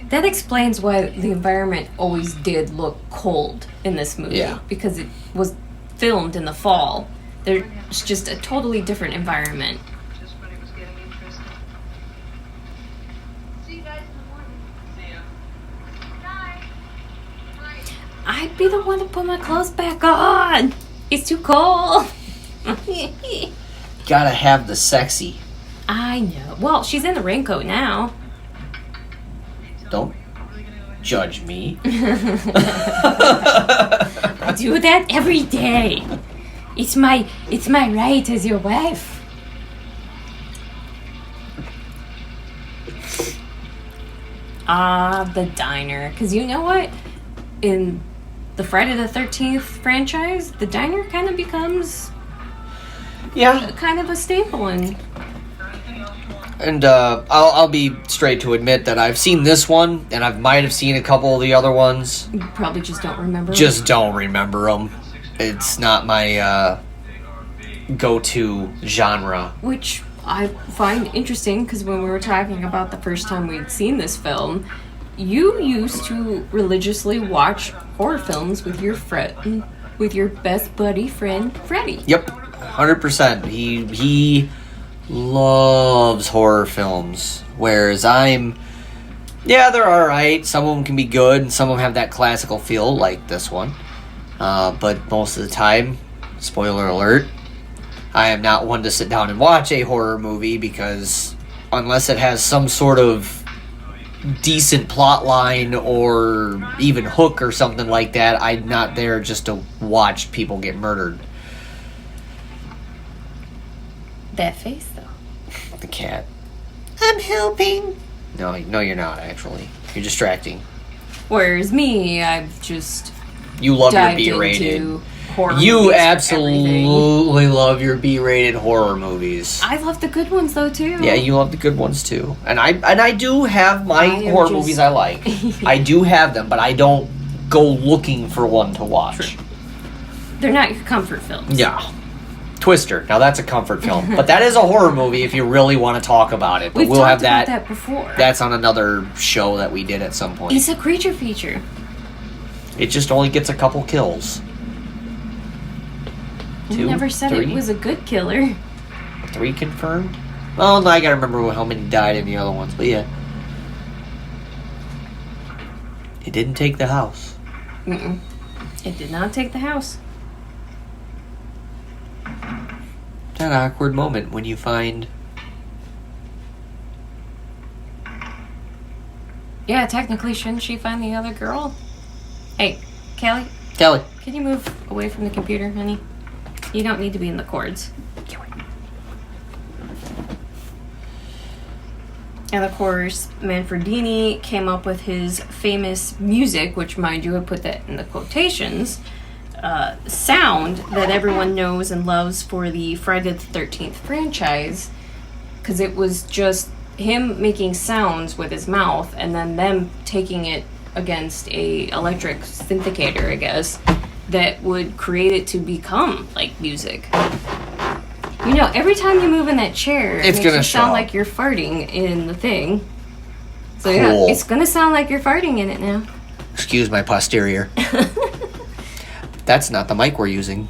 That explains why the environment always did look cold in this movie. Yeah. Because it was filmed in the fall. There's just a totally different environment. Just when it was getting interesting. See you guys in the morning. See ya. Bye. Bye. I'd be the one to put my clothes back on. It's too cold. Gotta have the sexy. I know. Well, she's in the raincoat now. Don't judge me. I do that every day. It's my right as your wife. The diner. Because you know what? In the Friday the 13th franchise, the diner kind of becomes kind of a staple. And I'll be straight to admit that I've seen this one, and I might have seen a couple of the other ones. You probably just don't remember. Just don't remember them. It's not my go-to genre. Which I find interesting, because when we were talking about the first time we'd seen this film, you used to religiously watch horror films with your best buddy friend Freddie. Yep, 100%. He loves horror films, whereas they're alright. Some of them can be good, and some of them have that classical feel, like this one. But most of the time, spoiler alert, I am not one to sit down and watch a horror movie, because unless it has some sort of decent plot line or even hook or something like that, I'm not there just to watch people get murdered. That face, though. The cat. I'm helping. No, you're not, actually. You're distracting. Whereas me, I've just You love your dived B-rated. into horror You movies for absolutely everything. love your B-rated horror movies. I love the good ones, though, too. Yeah, you love the good ones too. And I do have my I am horror just- movies I like. I do have them, but I don't go looking for one to watch. True. They're not your comfort films. Yeah. Twister. Now that's a comfort film. But that is a horror movie if you really want to talk about it. But We've we'll talked have about that before. That's on another show that we did at some point. It's a creature feature. It just only gets a couple kills. You 2, never said 3? it was a good killer. 3 confirmed? Well, no, I gotta remember how many died in the other ones, but yeah. It didn't take the house. Mm-mm. It did not take the house. That awkward moment when you find... Yeah, technically, shouldn't she find the other girl? Hey, Kelly, Kelly. can you move away from the computer, honey? You don't need to be in the cords. And of course, Manfredini came up with his famous music, which, mind you, I put that in the quotations, sound that everyone knows and loves for the Friday the 13th franchise, because it was just him making sounds with his mouth and then them taking it against a electric syndicator, I guess, that would create it to become like music. You know, every time you move in that chair, it It's makes gonna you show sound up. like you're farting in the thing. So Cool. yeah, it's gonna sound like you're farting in it now. Excuse my posterior. That's not the mic we're using.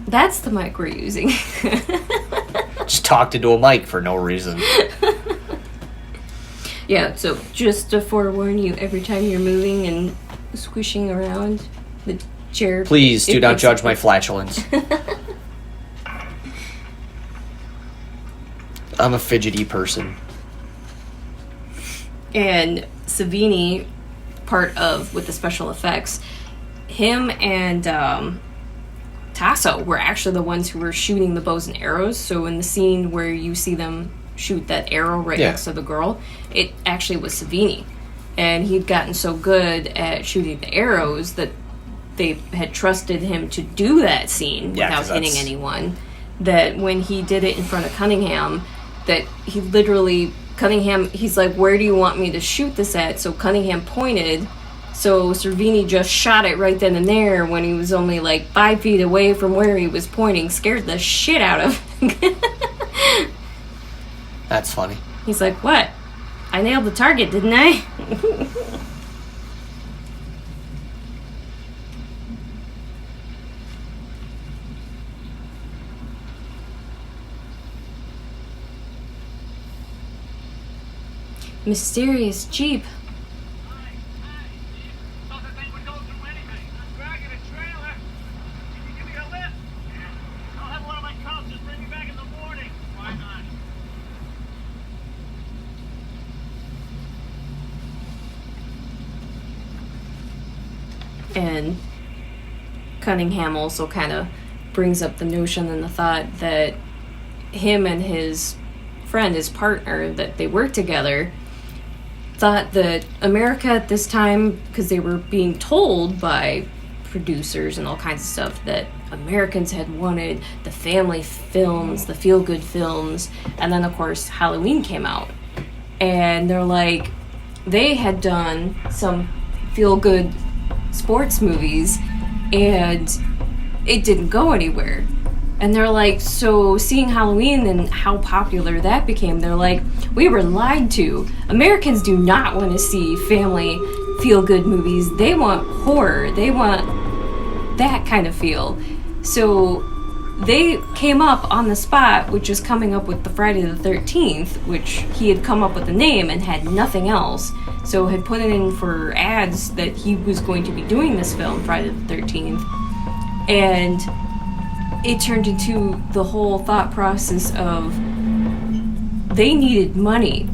That's the mic we're using. Just talked into a mic for no reason. Yeah, so just to forewarn you, every time you're moving and squishing around the chair, Please do it not makes judge it- my flatulence. I'm a fidgety person. And Savini, part of with the special effects, him and Tasso were actually the ones who were shooting the bows and arrows. So in the scene where you see them shoot that arrow right Yeah. next to the girl, it actually was Savini. And he'd gotten so good at shooting the arrows that they had trusted him to do that scene Yeah, without 'cause hitting that's- anyone. That when he did it in front of Cunningham, that he literally, Cunningham, he's like, where do you want me to shoot this at? So Cunningham pointed, so Cervini just shot it right then and there when he was only like 5 feet away from where he was pointing, scared the shit out of him. That's funny. He's like, what? I nailed the target, didn't I? Mysterious Jeep. Thought the thing would go through anything. Dragging a trailer. Can you give me a lift? And Cunningham also kind of brings up the notion and the thought that him and his friend, his partner, that they worked together, thought that America at this time, because they were being told by producers and all kinds of stuff that Americans had wanted the family films, the feel-good films, and then of course Halloween came out, and they're like, they had done some feel-good sports movies and it didn't go anywhere. And they're like, so seeing Halloween and how popular that became, they're like, we were lied to. Americans do not want to see family feel-good movies. They want horror. They want that kind of feel. So they came up on the spot, which is coming up with the Friday the 13th, which he had come up with a name and had nothing else. So had put it in for ads that he was going to be doing this film, Friday the 13th. And it turned into the whole thought process of they needed money.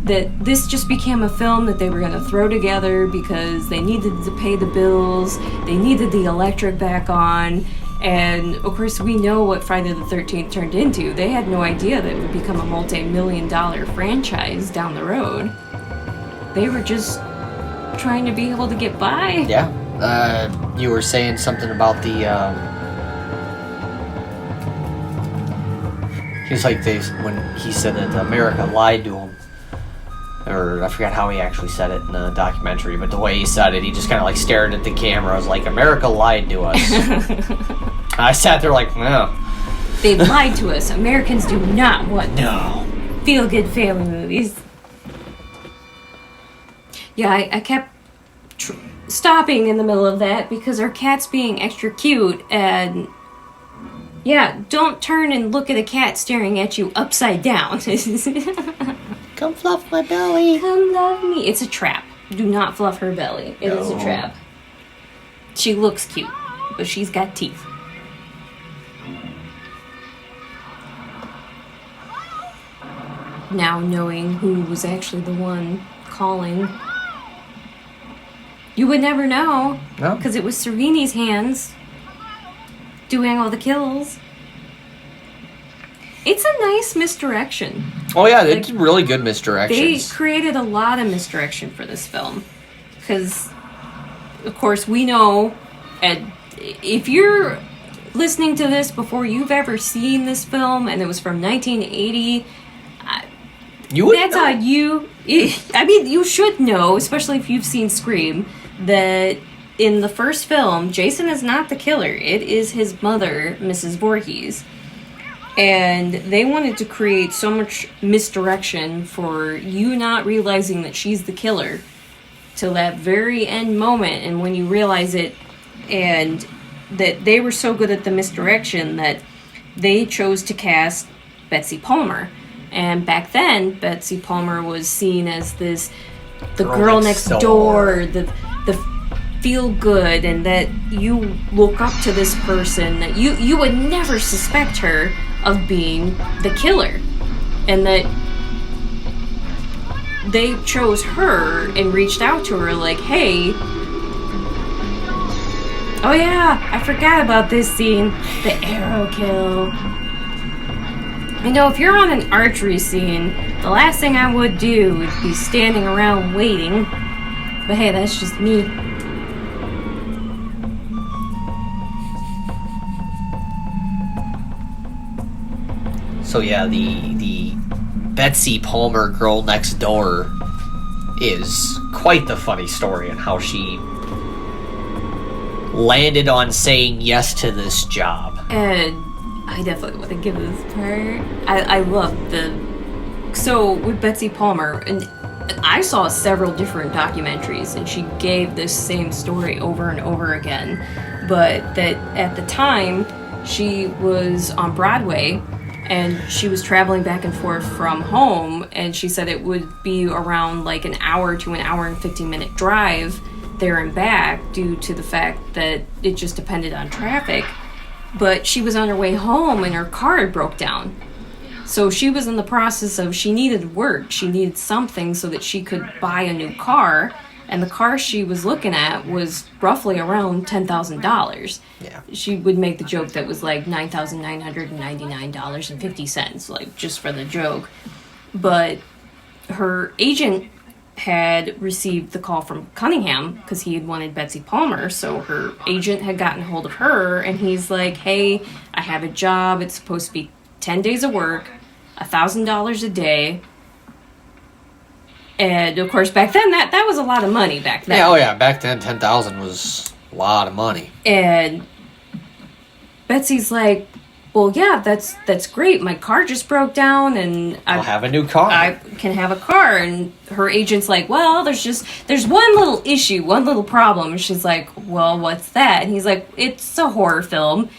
That this just became a film that they were going to throw together because they needed to pay the bills, they needed the electric back on, and of course we know what Friday the 13th turned into. They had no idea that it would become a multi-million-dollar franchise down the road. They were just trying to be able to get by. Yeah. You were saying something about the, he's like, when he said that America lied to him, or I forgot how he actually said it in the documentary, but the way he said it, he just kind of like stared at the camera. I was like, America lied to us. I sat there like, no. They lied to us. Americans do not want feel-good family movies. Yeah, I kept stopping in the middle of that because our cat's being extra cute, and yeah, don't turn and look at a cat staring at you upside down. Come fluff my belly. Come love me. It's a trap. Do not fluff her belly. It is a trap. She looks cute, but she's got teeth. Now knowing who was actually the one calling, you would never know. No. Because it was Servini's hands doing all the kills. It's a nice misdirection. Oh yeah, they did really good misdirections. They created a lot of misdirection for this film. Because, of course, we know, and if you're listening to this before you've ever seen this film, and it was from 1980, you would that's know. on you. I mean, you should know, especially if you've seen Scream, that in the first film, Jason is not the killer. It is his mother, Mrs. Voorhees. And they wanted to create so much misdirection for you not realizing that she's the killer till that very end moment. And when you realize it, and that they were so good at the misdirection that they chose to cast Betsy Palmer. And back then, Betsy Palmer was seen as the girl next door, the feel good, and that you look up to this person, that you would never suspect her of being the killer. And that they chose her and reached out to her like, hey, oh yeah, I forgot about this scene, the arrow kill. You know, if you're on an archery scene, the last thing I would do would be standing around waiting. But hey, that's just me. So yeah, the Betsy Palmer girl next door is quite the funny story and how she landed on saying yes to this job. And I definitely want to give this part. I love so with Betsy Palmer, and I saw several different documentaries, and she gave this same story over and over again. But that at the time, she was on Broadway, and she was traveling back and forth from home, and she said it would be around like an hour to an hour and 15-minute drive there and back due to the fact that it just depended on traffic. But she was on her way home and her car had broke down. So she was in the process of, she needed work. She needed something so that she could buy a new car. And the car she was looking at was roughly around $10,000. Yeah. She would make the joke that was like $9,999.50, like just for the joke. But her agent had received the call from Cunningham because he had wanted Betsy Palmer, so her agent had gotten hold of her, and he's like, hey, I have a job, it's supposed to be 10 days of work, $1,000 a day. And of course back then that was a lot of money back then. Yeah, oh yeah, back then 10,000 was a lot of money. And Betsy's like, well, yeah, that's great. My car just broke down, and I'll have a new car. I can have a car. And her agent's like, well, there's one little issue, one little problem. And she's like, well, what's that? And he's like, it's a horror film.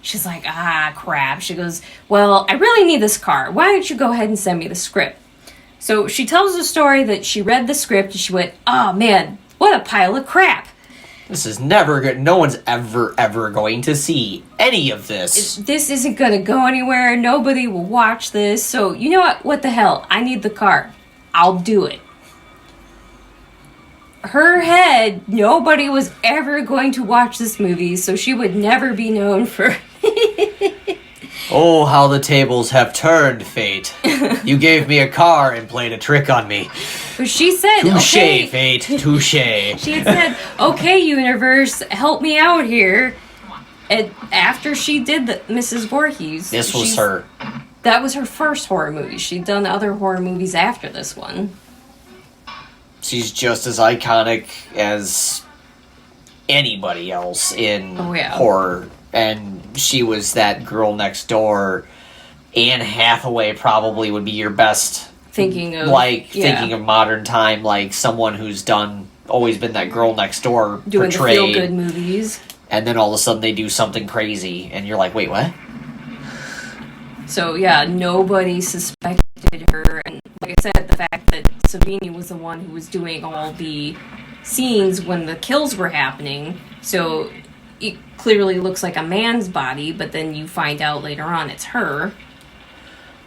She's like, ah, crap. She goes, well, I really need this car. Why don't you go ahead and send me the script? So she tells the story that she read the script, and she went, oh, man, what a pile of crap. This is never good. No one's ever going to see any of this. This isn't going to go anywhere. Nobody will watch this. So, you know what? What the hell? I need the car. I'll do it. Her head, nobody was ever going to watch this movie, so she would never be known for... Oh, how the tables have turned, fate. You gave me a car and played a trick on me. But she said, touche, okay. fate, touche. She had said, okay, universe, help me out here. And after she did the Mrs. Voorhees... This was her. That was her first horror movie. She'd done other horror movies after this one. She's just as iconic as anybody else in horror. And she was that girl next door. Anne Hathaway probably would be your best... Thinking of modern time, like someone who's always been that girl next door doing portrayed. The feel-good movies. And then all of a sudden they do something crazy, and you're like, wait, what? So, yeah, nobody suspected her. And like I said, the fact that Savini was the one who was doing all the scenes when the kills were happening. So it clearly looks like a man's body, but then you find out later on it's her.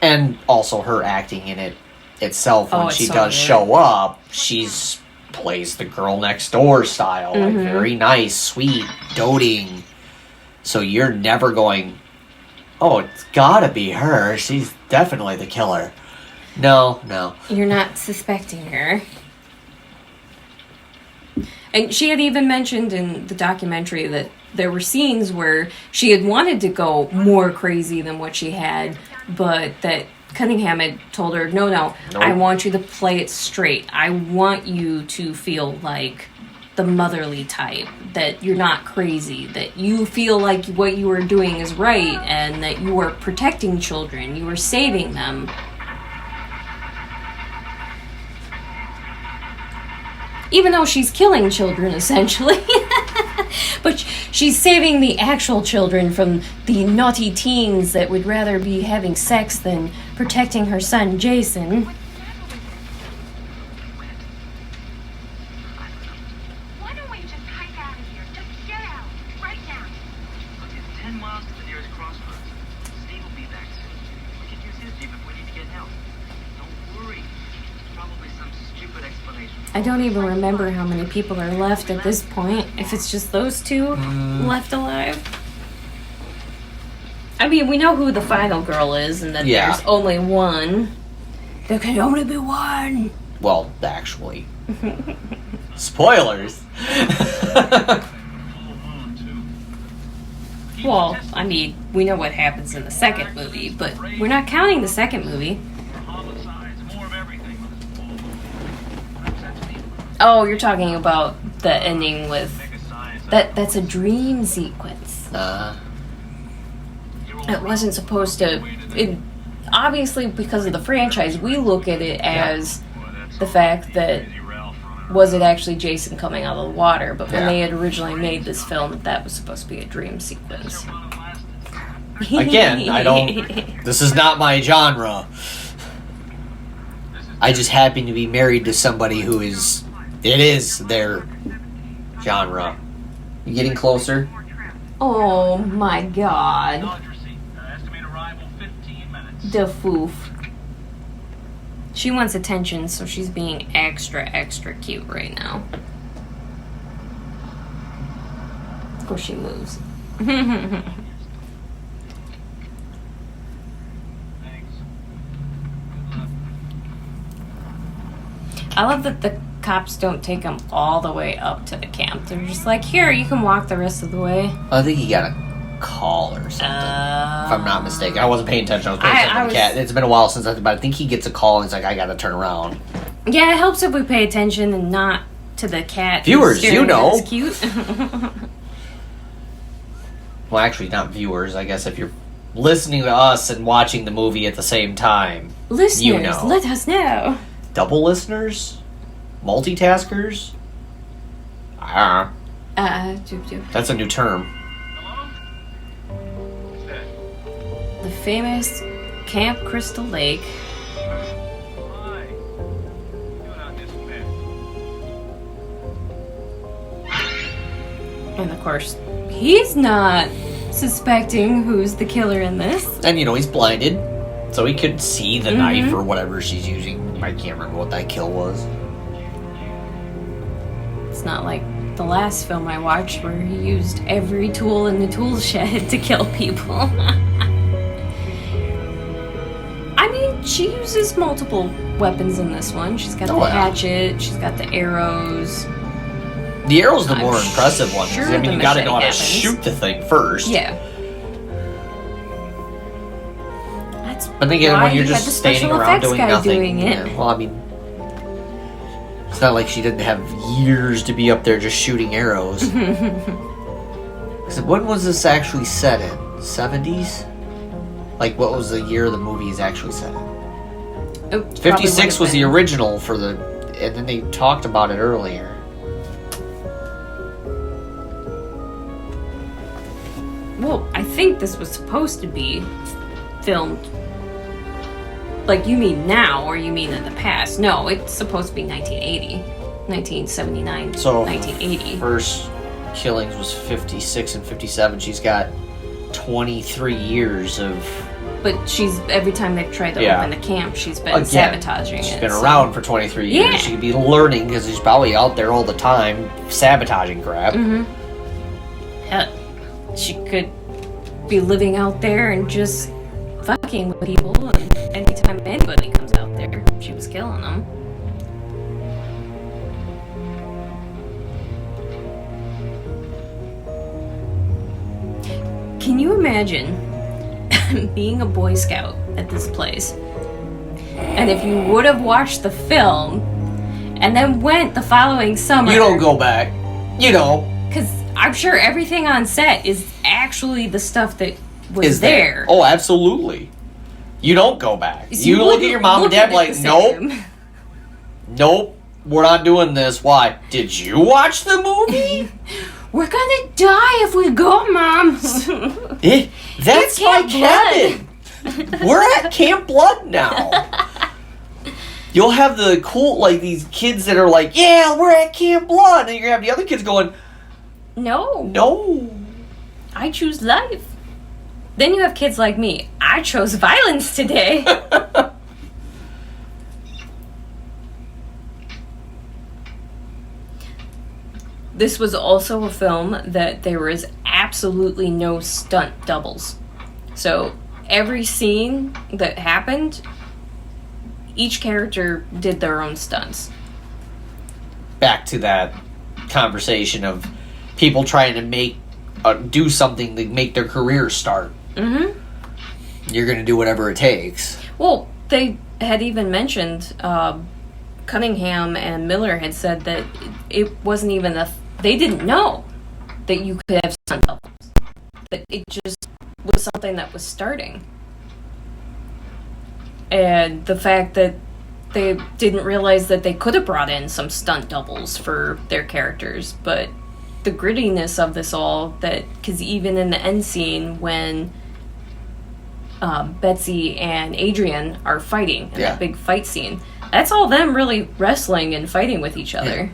And also her acting in it itself, when she does show up, she's plays the girl next door style. Like, very nice, sweet, doting. So you're never going, oh, it's gotta be her. She's definitely the killer. No. You're not suspecting her. And she had even mentioned in the documentary that there were scenes where she had wanted to go more crazy than what she had, but that Cunningham had told her, no, I want you to play it straight. I want you to feel like the motherly type, that you're not crazy, that you feel like what you are doing is right, and that you are protecting children, you are saving them. Even though she's killing children, essentially. But she's saving the actual children from the naughty teens that would rather be having sex than protecting her son, Jason. Why don't we just hike out of here? Just get out. Right now. Look, it's 10 miles to the nearest crossroads. Steve will be back soon. We can use his jeep if we need to get help. Don't worry. Probably some stupid explanation. I don't even remember how many people are left at this point, if it's just those two left alive. I mean, we know who the final girl is, and that there's only one. There can only be one. Well, actually. Spoilers! Well, I mean, we know what happens in the second movie, but we're not counting the second movie. Oh, you're talking about the ending with... That's a dream sequence. It wasn't supposed to... Obviously, because of the franchise, we look at it as the fact that was it actually Jason coming out of the water, but when they had originally made this film, that was supposed to be a dream sequence. Again, this is not my genre. I just happen to be married to somebody who is... It is their genre. You getting closer? Oh my god. The foof. She wants attention, so she's being extra cute right now. Of course she moves. Thanks. Good luck. I love that the cops don't take him all the way up to the camp. They're just like, here, you can walk the rest of the way. I think he got a call or something. If I'm not mistaken. I wasn't paying attention. I was paying attention to the cat. It's been a while since but I think he gets a call and he's like, I gotta turn around. Yeah, it helps if we pay attention and not to the cat. Viewers, you know. It's cute. Well, actually, not viewers. I guess if you're listening to us and watching the movie at the same time. Listeners, you know. let us know. Double listeners? Multitaskers? That's a new term. Hello? Who's that? The famous Camp Crystal Lake. Hi. What's going on this bed? And of course, he's not suspecting who's the killer in this. And, he's blinded. So he could see the knife or whatever she's using. I can't remember what that kill was. It's not like the last film I watched where he used every tool in the tool shed to kill people. I mean, she uses multiple weapons in this one. She's got the hatchet, she's got the arrows. The arrow's the more impressive one. Sure, I mean, the you gotta know how to machete shoot the thing first. Yeah. That's But then again, why when you're you had just the standing special around effects doing guy nothing. doing it. Yeah, well, I mean, it's not like she didn't have years to be up there just shooting arrows. So when was this actually set in? 70s? Like, what was the year the movie is actually set in? 56 was the original for the... And then they talked about it earlier. Well, I think this was supposed to be filmed. Like, you mean now, or you mean in the past? No, it's supposed to be 1980. 1979, So, 1980. First killings was 56 and 57. She's got 23 years of... But she's, every time they've tried to open the camp, she's been sabotaging it. She's been around for 23 years. Yeah. She could be learning, because she's probably out there all the time, sabotaging crap. Hell, she could be living out there and just fucking with people, and anytime anybody comes out there, she was killing them. Can you imagine being a Boy Scout at this place? And if you would have watched the film and then went the following summer... You don't go back. Because I'm sure everything on set is actually the stuff that was there. Oh, absolutely. You don't go back. So You look at your mom and dad at like, it the nope, same. nope, we're not doing this. Why? Did you watch the movie? We're gonna die if we go, Mom. That's my cabin. We're at Camp Blood now. You'll have the cool, like, these kids that are like, yeah, we're at Camp Blood. And you're gonna have the other kids going, no. I choose life. Then you have kids like me. I chose violence today. This was also a film that there was absolutely no stunt doubles. So every scene that happened, each character did their own stunts. Back to that conversation of people trying to do something to make their career start. Mm-hmm. You're going to do whatever it takes. Well, they had even mentioned, Cunningham and Miller had said that it wasn't even they didn't know that you could have stunt doubles. That it just was something that was starting. And the fact that they didn't realize that they could have brought in some stunt doubles for their characters, but the grittiness of this all, because even in the end scene when Betsy and Adrian are fighting in that big fight scene, that's all them really wrestling and fighting with each other. Yeah.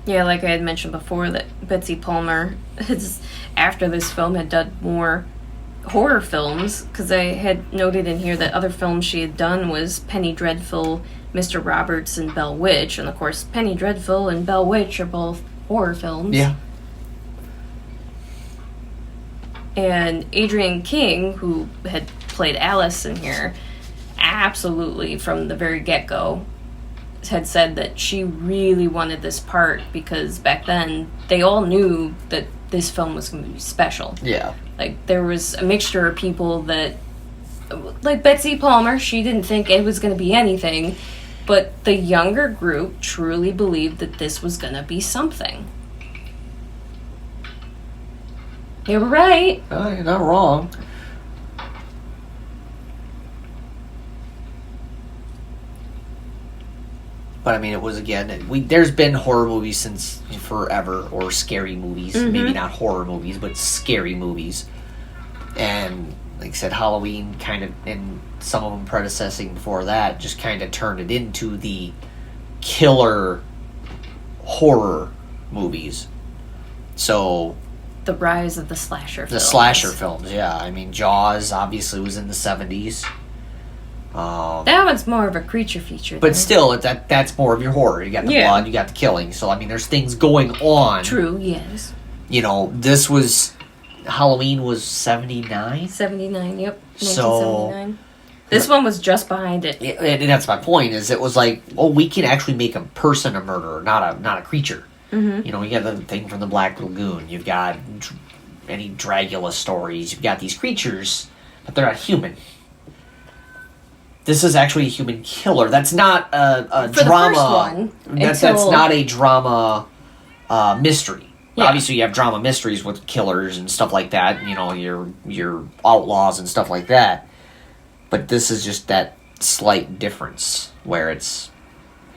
Yeah, like I had mentioned before, that Betsy Palmer, after this film, had done more horror films, because I had noted in here that other films she had done was Penny Dreadful, Mr. Roberts, and Bell Witch, and of course Penny Dreadful and Bell Witch are both horror films. Yeah. And Adrienne King, who had played Alice in here, absolutely from the very get-go had said that she really wanted this part because back then they all knew that this film was going to be special. Yeah. Like, there was a mixture of people that, like Betsy Palmer, she didn't think it was going to be anything, but the younger group truly believed that this was going to be something. You were right. You're not wrong. But I mean, it was, again, there's been horror movies since forever, or scary movies. Maybe not horror movies, but scary movies. And like I said, Halloween kind of, and some of them predecessing before that, just kind of turned it into the killer horror movies. So The rise of the slasher films. the slasher films, yeah. I mean, Jaws obviously was in the 70s. That one's more of a creature feature. But still, that's more of your horror. You got the blood, you got the killing. So, I mean, there's things going on. True, yes. You know, this was... Halloween was 79? 79, yep. So... 1979. This one was just behind it. And that's my point, is it was like, oh, we can actually make a person a murderer, not a creature. Mm-hmm. You know, you got the thing from the Black Lagoon. You've got any Dracula stories. You've got these creatures, but they're not human. This is actually a human killer. That's not a For drama. The first one, that's not a drama mystery. Yeah. Obviously, you have drama mysteries with killers and stuff like that. You know, your outlaws and stuff like that. But this is just that slight difference where it's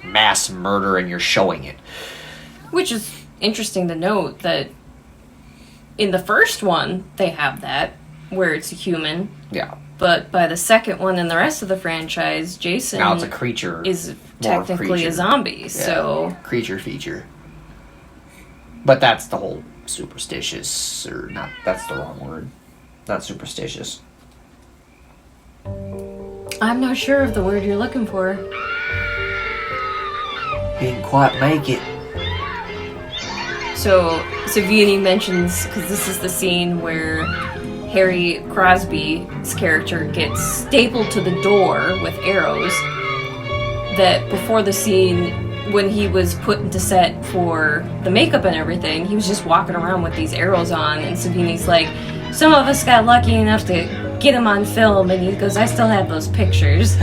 mass murder and you're showing it. Which is interesting to note that in the first one, they have that, where it's a human. Yeah. But by the second one and the rest of the franchise, Jason now it's a creature. Is technically a zombie, so... Creature feature. But that's the whole superstitious, or not, that's the wrong word. Not superstitious. I'm not sure of the word you're looking for. Didn't quite make it. So Savini mentions, because this is the scene where Harry Crosby's character gets stapled to the door with arrows, that before the scene, when he was put into set for the makeup and everything, he was just walking around with these arrows on, and Savini's like, some of us got lucky enough to get him on film, and he goes, I still have those pictures.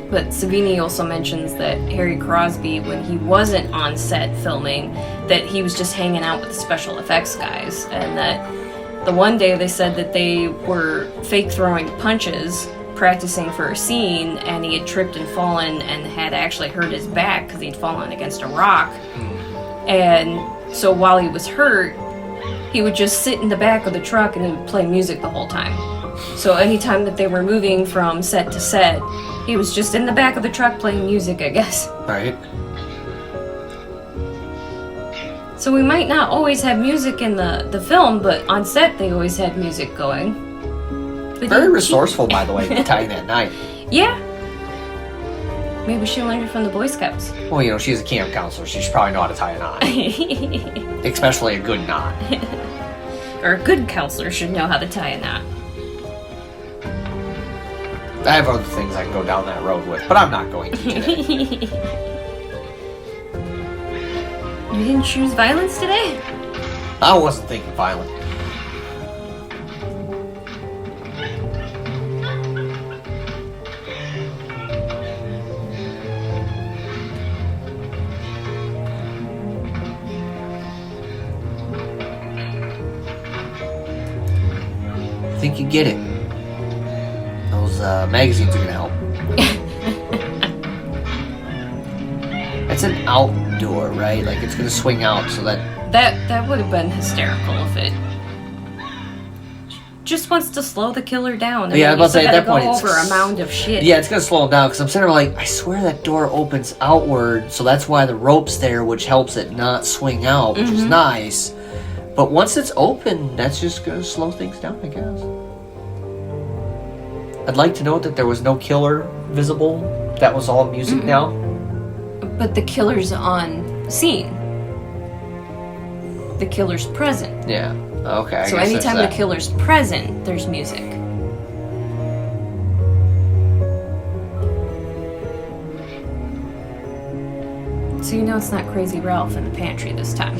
But Savini also mentions that Harry Crosby, when he wasn't on set filming, that he was just hanging out with the special effects guys, and that the one day they said that they were fake throwing punches, practicing for a scene, and he had tripped and fallen and had actually hurt his back because he'd fallen against a rock. And so while he was hurt, he would just sit in the back of the truck and he would play music the whole time. So anytime that they were moving from set to set, he was just in the back of the truck playing music, I guess. Right. So we might not always have music in the film, but on set they always had music going. But very resourceful, by the way, tying that knife. Yeah. Maybe she learned it from the Boy Scouts. Well, you know, she's a camp counselor. She should probably know how to tie a knot. Especially a good knot. Or a good counselor should know how to tie a knot. I have other things I can go down that road with, but I'm not going to today. You didn't choose violence today? I wasn't thinking violent. I think you get it. Those magazines are gonna help. It's an outdoor, right? Like it's gonna swing out so that That would have been hysterical if it just wants to slow the killer down. Yeah, I was about to say, at that point, go it's- over a mound of shit. Yeah, it's gonna slow him down because I'm sitting there like, I swear that door opens outward, so that's why the rope's there, which helps it not swing out, which is nice. But once it's open, that's just gonna slow things down, I guess. I'd like to note that there was no killer visible. That was all music now. But the killer's on scene. The killer's present. Yeah. Okay. I So guess anytime the there's that. killer's present, there's music. So you know it's not Crazy Ralph in the pantry this time.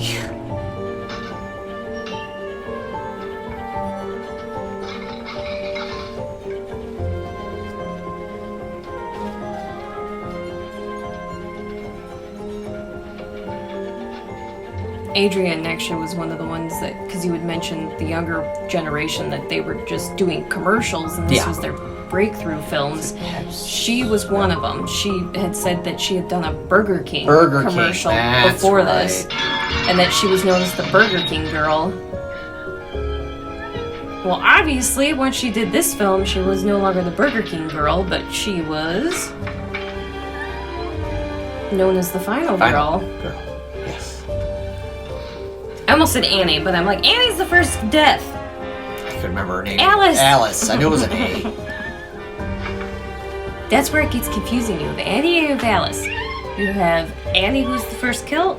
Adrian actually was one of the ones that, because you had mentioned the younger generation that they were just doing commercials and this Yeah. was their breakthrough films. She was one of them. She had said that she had done a Burger King commercial that's before right. this, and that she was known as the Burger King girl. Well, obviously, once she did this film, she was no longer the Burger King girl, but she was known as the Final Girl. Girl. Yes. I almost said Annie, but I'm like, Annie's the first death. I couldn't remember her name. Alice. Alice. I knew it was an A. That's where it gets confusing. You have Annie and you have Alice. You have Annie, who's the first kill,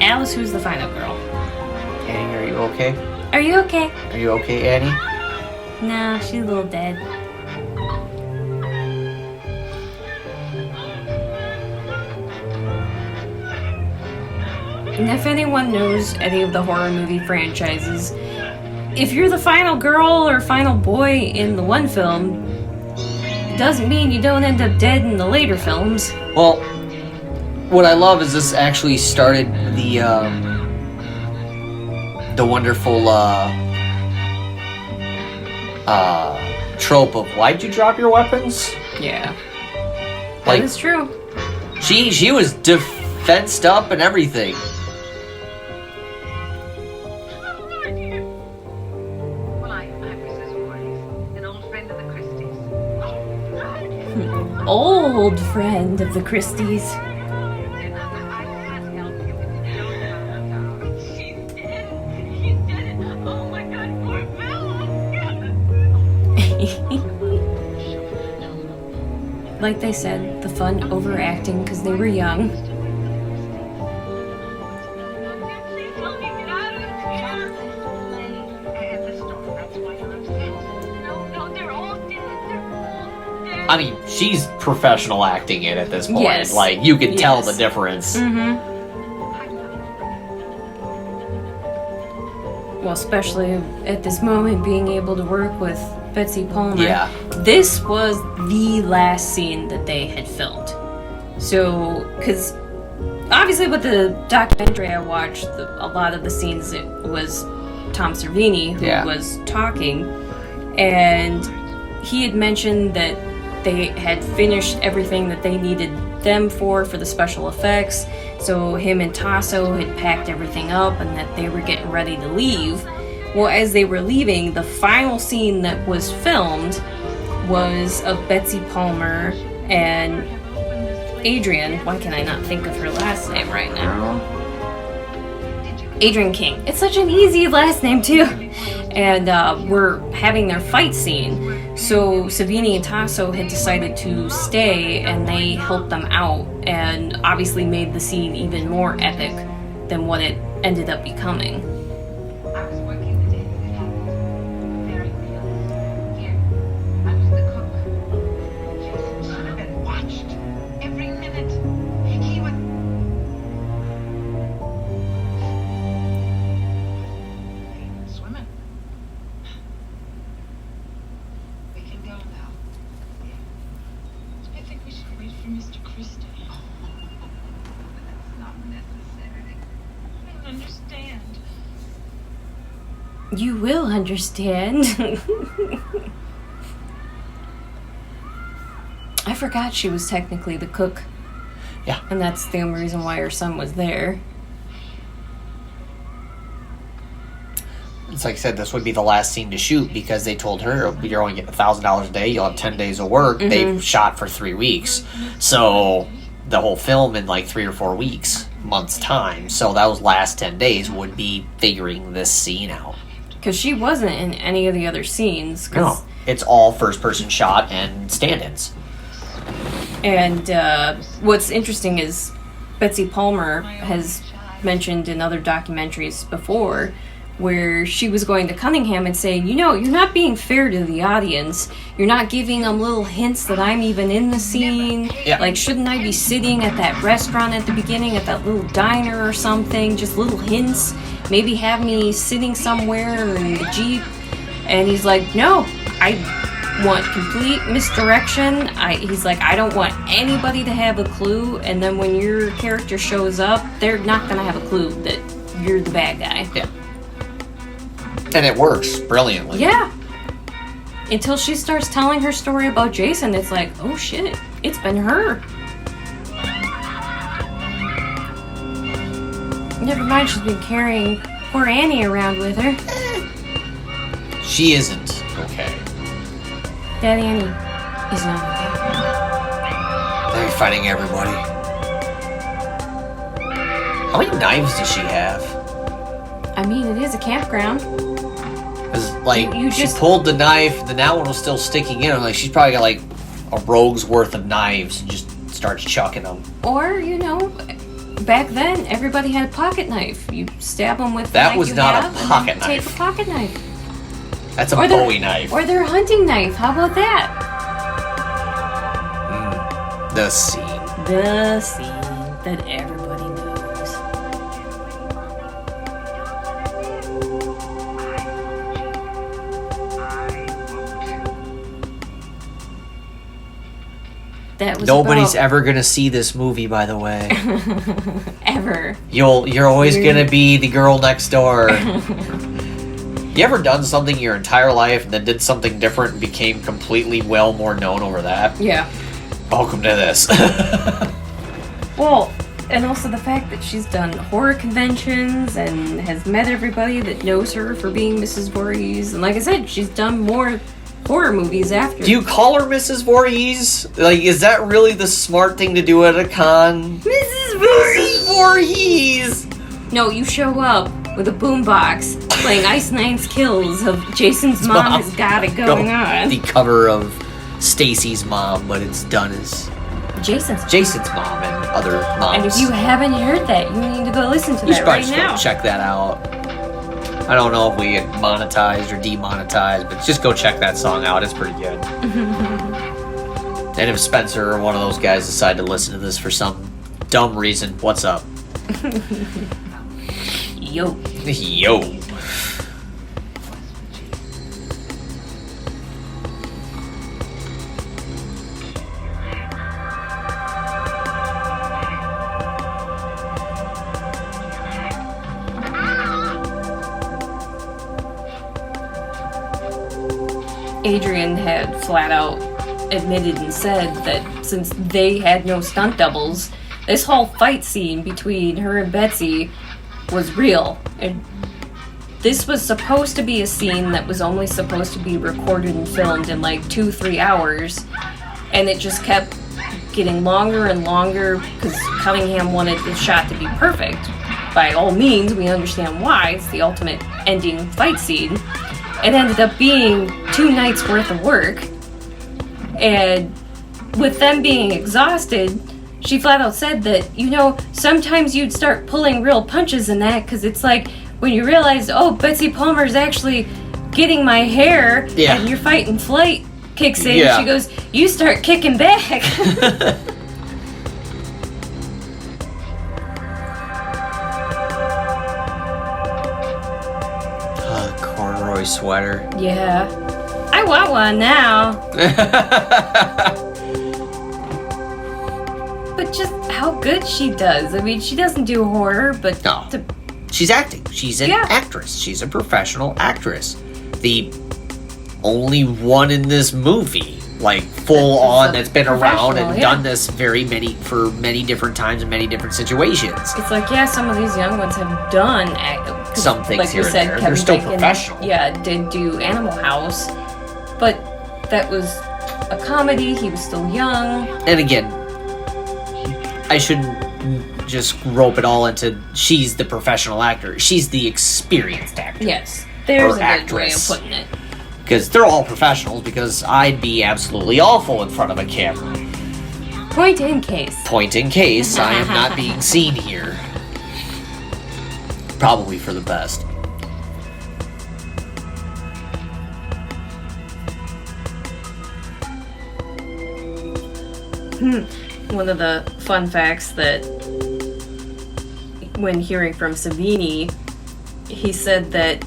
Alice, who's the final girl. Annie, are you okay? Are you okay? Are you okay, Annie? Nah, she's a little dead. And if anyone knows any of the horror movie franchises, if you're the final girl or final boy in the one film, doesn't mean you don't end up dead in the later films. Well, what I love is this actually started the wonderful trope of why'd you drop your weapons? Yeah. Like, That is true. she was defensed up and everything. Well, I'm Mrs. Voorhees, an old friend of the Christies. Old friend of the Christies. I can't help you if you don't know. She's dead. She's dead. Oh my God, poor Bella. Like they said, the fun overacting because they were young. Please help me get out of here. And the storm, that's why you're upset. No, they're all dead. They're all dead. I mean, she's professional acting it at this point. Yes. Like, you can tell Yes. the difference. Mm-hmm. Well, especially at this moment, being able to work with Betsy Palmer. Yeah. This was the last scene that they had filmed. So, because obviously with the documentary I watched, a lot of the scenes, it was Tom Savini who Yeah. was talking, and he had mentioned that they had finished everything that they needed them for the special effects. So him and Tasso had packed everything up and that they were getting ready to leave. Well, as they were leaving, the final scene that was filmed was of Betsy Palmer and Adrian. Why can I not think of her last name right now? Adrian King. It's such an easy last name too. And we're having their fight scene. So Savini and Tasso had decided to stay and they helped them out and obviously made the scene even more epic than what it ended up becoming. I was working the day that it happened. Very real. Here, I was the cook. Jason should have been watched. Every minute. He was... Swimming. We can go now. I think we should wait for Mr. Christie. That's not necessary. I don't understand. You will understand. I forgot she was technically the cook. Yeah. And that's the only reason why her son was there. it's like I said, this would be the last scene to shoot because they told her you're only getting $1,000 a day. You'll have 10 days of work. They've shot for 3 weeks, so the whole film in like 3 or 4 weeks, months time. So those last 10 days would be figuring this scene out. Because she wasn't in any of the other scenes. No, it's all first-person shot and stand-ins. And what's interesting is Betsy Palmer has mentioned in other documentaries before where she was going to Cunningham and saying, you know, you're not being fair to the audience. You're not giving them little hints that I'm even in the scene. Yeah. Like, shouldn't I be sitting at that restaurant at the beginning, at that little diner or something? Just little hints. Maybe have me sitting somewhere in the Jeep. And he's like, no, I want complete misdirection. He's like, I don't want anybody to have a clue. And then when your character shows up, they're not going to have a clue that you're the bad guy. Yeah. And it works brilliantly. Yeah. Until she starts telling her story about Jason, it's like, oh shit, it's been her. Never mind, she's been carrying poor Annie around with her. She isn't okay. Daddy Annie is not okay. They're fighting everybody. How many knives does she have? I mean, it is a campground. 'Cause, like, You she just- pulled the knife, the now one was still sticking in. Like, she's probably got, like, a rogue's worth of knives and just starts chucking them. Or, you know, back then, everybody had a pocket knife. You stab them with the That knife was you not a have, and pocket then knife. Take a pocket knife. That's a Or their- Bowie knife. Or their hunting knife. How about that? The scene. The scene that everybody knows. That was Nobody's about ever gonna see this movie, by the way. ever. You're always gonna be the girl next door. You ever done something your entire life and then did something different and became completely well more known over that? Yeah. Welcome to this. Well, and also the fact that she's done horror conventions and has met everybody that knows her for being Mrs. Voorhees. And like I said, she's done more horror movies after. Do you call her Mrs. Voorhees? Like, is that really the smart thing to do at a con? Mrs. Voorhees! Mrs. Voorhees! No, you show up with a boombox playing Ice Nine's Kills of Jason's Mom Has Got It Going On. The cover of Stacy's mom, but it's done as Jason's mom and other moms. And if you haven't heard that, you need to go listen to You that should probably right just now. go check that out. I don't know if we get monetized or demonetized, but just go check that song out. It's pretty good. And if Spencer or one of those guys decide to listen to this for some dumb reason, what's up? Yo. Yo. Adrian had flat out admitted and said that since they had no stunt doubles, this whole fight scene between her and Betsy was real. And this was supposed to be a scene that was only supposed to be recorded and filmed in like 2-3 hours, and it just kept getting longer and longer because Cunningham wanted the shot to be perfect. By all means, we understand why. It's the ultimate ending fight scene. It ended up being 2 nights worth of work, and with them being exhausted, she flat out said that, you know, sometimes you'd start pulling real punches in that because it's like when you realize, oh, Betsy Palmer's actually getting my hair, Yeah. and your fight and flight kicks in. Yeah. She goes, you start kicking back. Corduroy sweater. Yeah. I want one now. But just how good she does. I mean, she doesn't do horror, but No. She's acting. She's an Yeah. actress. She's a professional actress. The only one in this movie, like full on, that's been around and professional, yeah. done this for many different times in many different situations. it's like, yeah, some of these young ones have done some things like here we and said, there. Kevin They're still Bacon, professional. Yeah, did do Animal House, but that was a comedy. He was still young. And again, I shouldn't just rope it all into she's the professional actor. She's the experienced actor. Yes, there's Or a good actress. way of putting it. Because they're all professionals, because I'd be absolutely awful in front of a camera. Point in case. Point in case I am not being seen here. Probably for the best. One of the fun facts that when hearing from Savini, he said that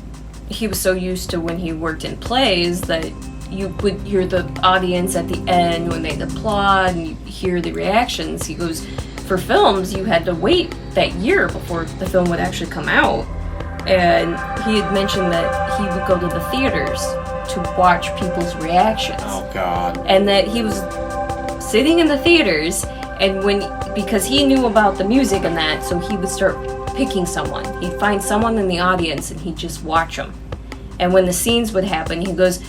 he was so used to when he worked in plays that you would hear the audience at the end when they'd applaud and you hear the reactions. He goes, for films, you had to wait that year before the film would actually come out. And he had mentioned that he would go to the theaters to watch people's reactions. Oh, God. And that he was sitting in the theaters, and because he knew about the music and that, so he would start picking someone. He'd find someone in the audience and he'd just watch them. And when the scenes would happen, he goes,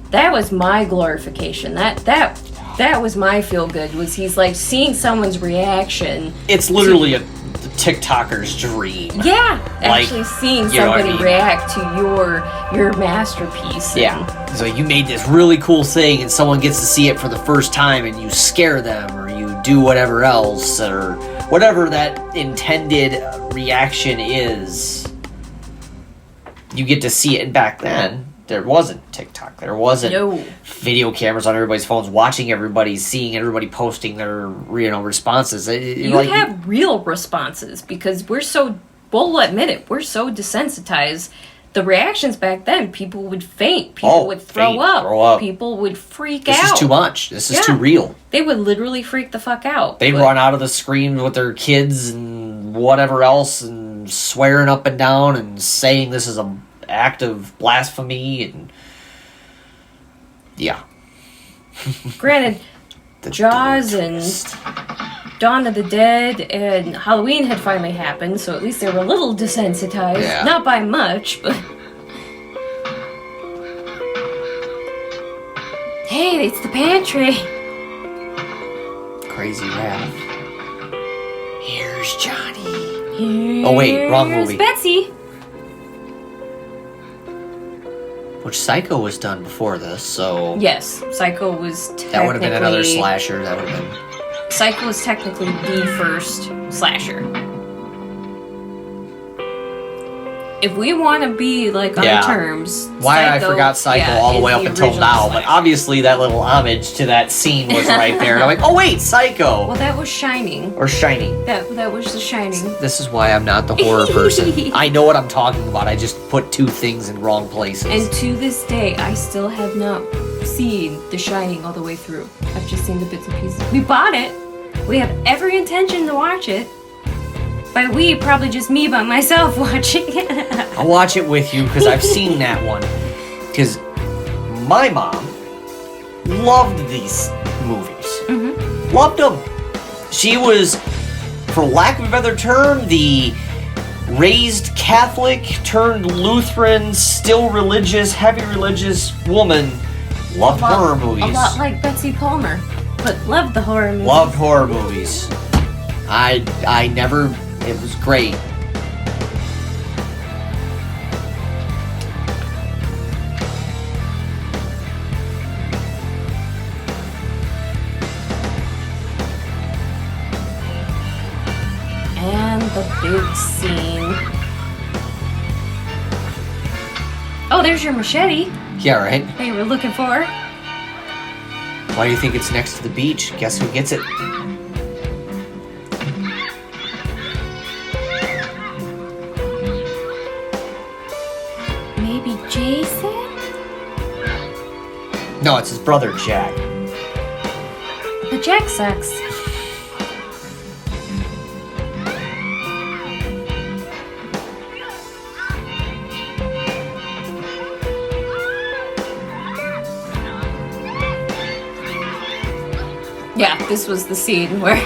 that was my glorification. That was my feel good. Was he's like seeing someone's reaction. It's literally a TikToker's dream. Yeah, Like, actually seeing you know what I somebody mean? react to your masterpiece. Yeah. So you made this really cool thing and someone gets to see it for the first time and you scare them or you do whatever else or whatever that intended reaction is. You get to see it. And back then, there wasn't TikTok. There wasn't video cameras on everybody's phones watching everybody, seeing everybody posting their responses. You have real responses because we'll admit it, we're so desensitized. The reactions back then, people would faint, people would throw up, people would freak out. This is too much. This is too real. They would literally freak the fuck out. They'd run out of the screams with their kids and whatever else and swearing up and down and saying this is an act of blasphemy and yeah. Granted, Jaws and Dawn of the Dead and Halloween had finally happened, so at least they were a little desensitized. Yeah. Not by much, but... Hey, it's the pantry. Crazy Wrath. Here's Johnny. Here's Oh wait, wrong movie. Betsy. Which Psycho was done before this, so Yes, Psycho was technically... that would have been another slasher. That would have been... Psycho was technically the first slasher. If we want to be like on terms, Why I forgot Psycho all the way up until now, but slasher. obviously that little homage to that scene was right there. And I'm like, oh wait, Psycho! Well, that was Shining. Or Shining. That was The Shining. This is why I'm not the horror person. I know what I'm talking about. I just put two things in wrong places. And to this day, I still have not seen The Shining all the way through. I've just seen the bits and pieces. We bought it. We have every intention to watch it. By we, probably just me by myself watching it. I'll watch it with you because I've seen that one. Because my mom loved these movies. Mm-hmm. Loved them. She was, for lack of a better term, the raised Catholic turned Lutheran, still religious, heavy religious woman. Loved horror movies. A lot like Betsy Palmer, but loved the horror movies. Loved horror movies. I never... It was great. And the big scene. Oh, there's your machete Yeah, right? that you were looking for. Why do you think it's next to the beach? Guess who gets it? Maybe Jason? No, it's his brother, Jack. But Jack sucks. Yeah, this was the scene where...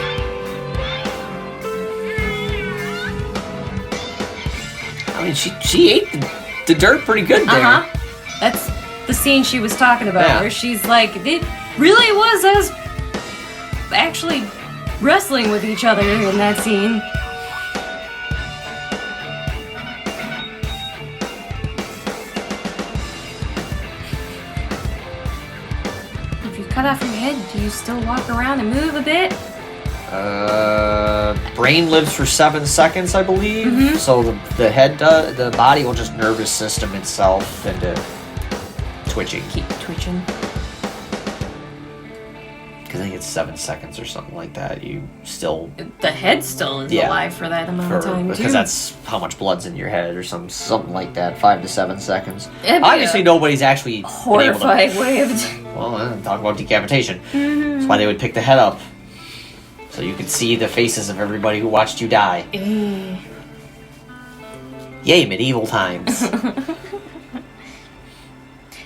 I mean, she ate the dirt pretty good there. Uh-huh. That's the scene she was talking about, Yeah. where she's like, it really was us actually wrestling with each other in that scene. If you cut off your head, do you still walk around and move a bit? Brain lives for 7 seconds, I believe. Mm-hmm. So the head, the body will just nervous system itself into twitching. Keep twitching. Because I think it's 7 seconds or something like that. You still The head still is Yeah. alive for that amount of time, too. because that's how much blood's in your head or something like that. 5 to 7 seconds. It'd be Obviously, a nobody's actually been able to. horrifying way of... Well, talk about decapitation. That's why they would pick the head up. So you could see the faces of everybody who watched you die. Yay, medieval times.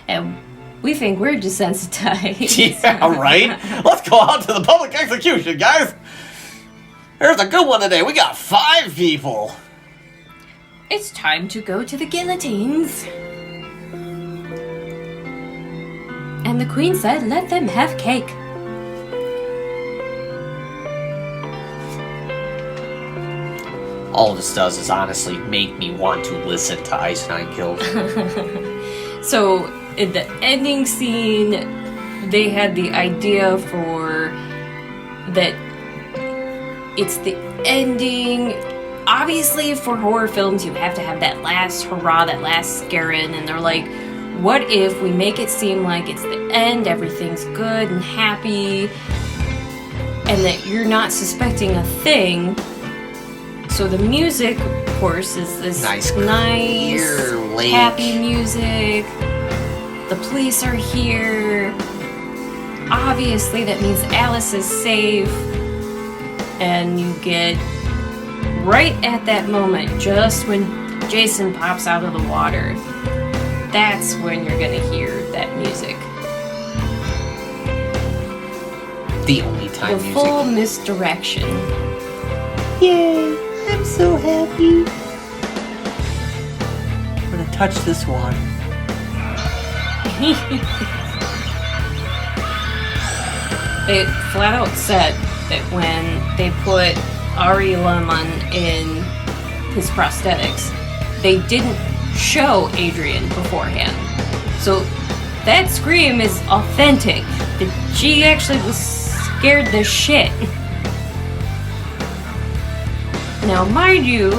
And we think we're desensitized. Yeah, right? Let's go out to the public execution, guys! There's a good one today. We got 5 people. It's time to go to the guillotines. And the queen said, let them have cake. All this does is honestly make me want to listen to Ice Nine Kills. So, in the ending scene, they had the idea for that it's the ending. Obviously, for horror films, you have to have that last hurrah, that last scarin', and they're like, what if we make it seem like it's the end, everything's good and happy, and that you're not suspecting a thing? So the music, of course, is this Nice, clear lake. happy music. The police are here. Obviously, that means Alice is safe. And you get right at that moment, just when Jason pops out of the water, that's when you're gonna hear that music. The only time The music. full misdirection. Yay! I'm so happy. I'm gonna touch this water. They flat out said that when they put Ari Lemon in his prosthetics, they didn't show Adrian beforehand. So that scream is authentic. That she actually was scared the shit. Now, mind you,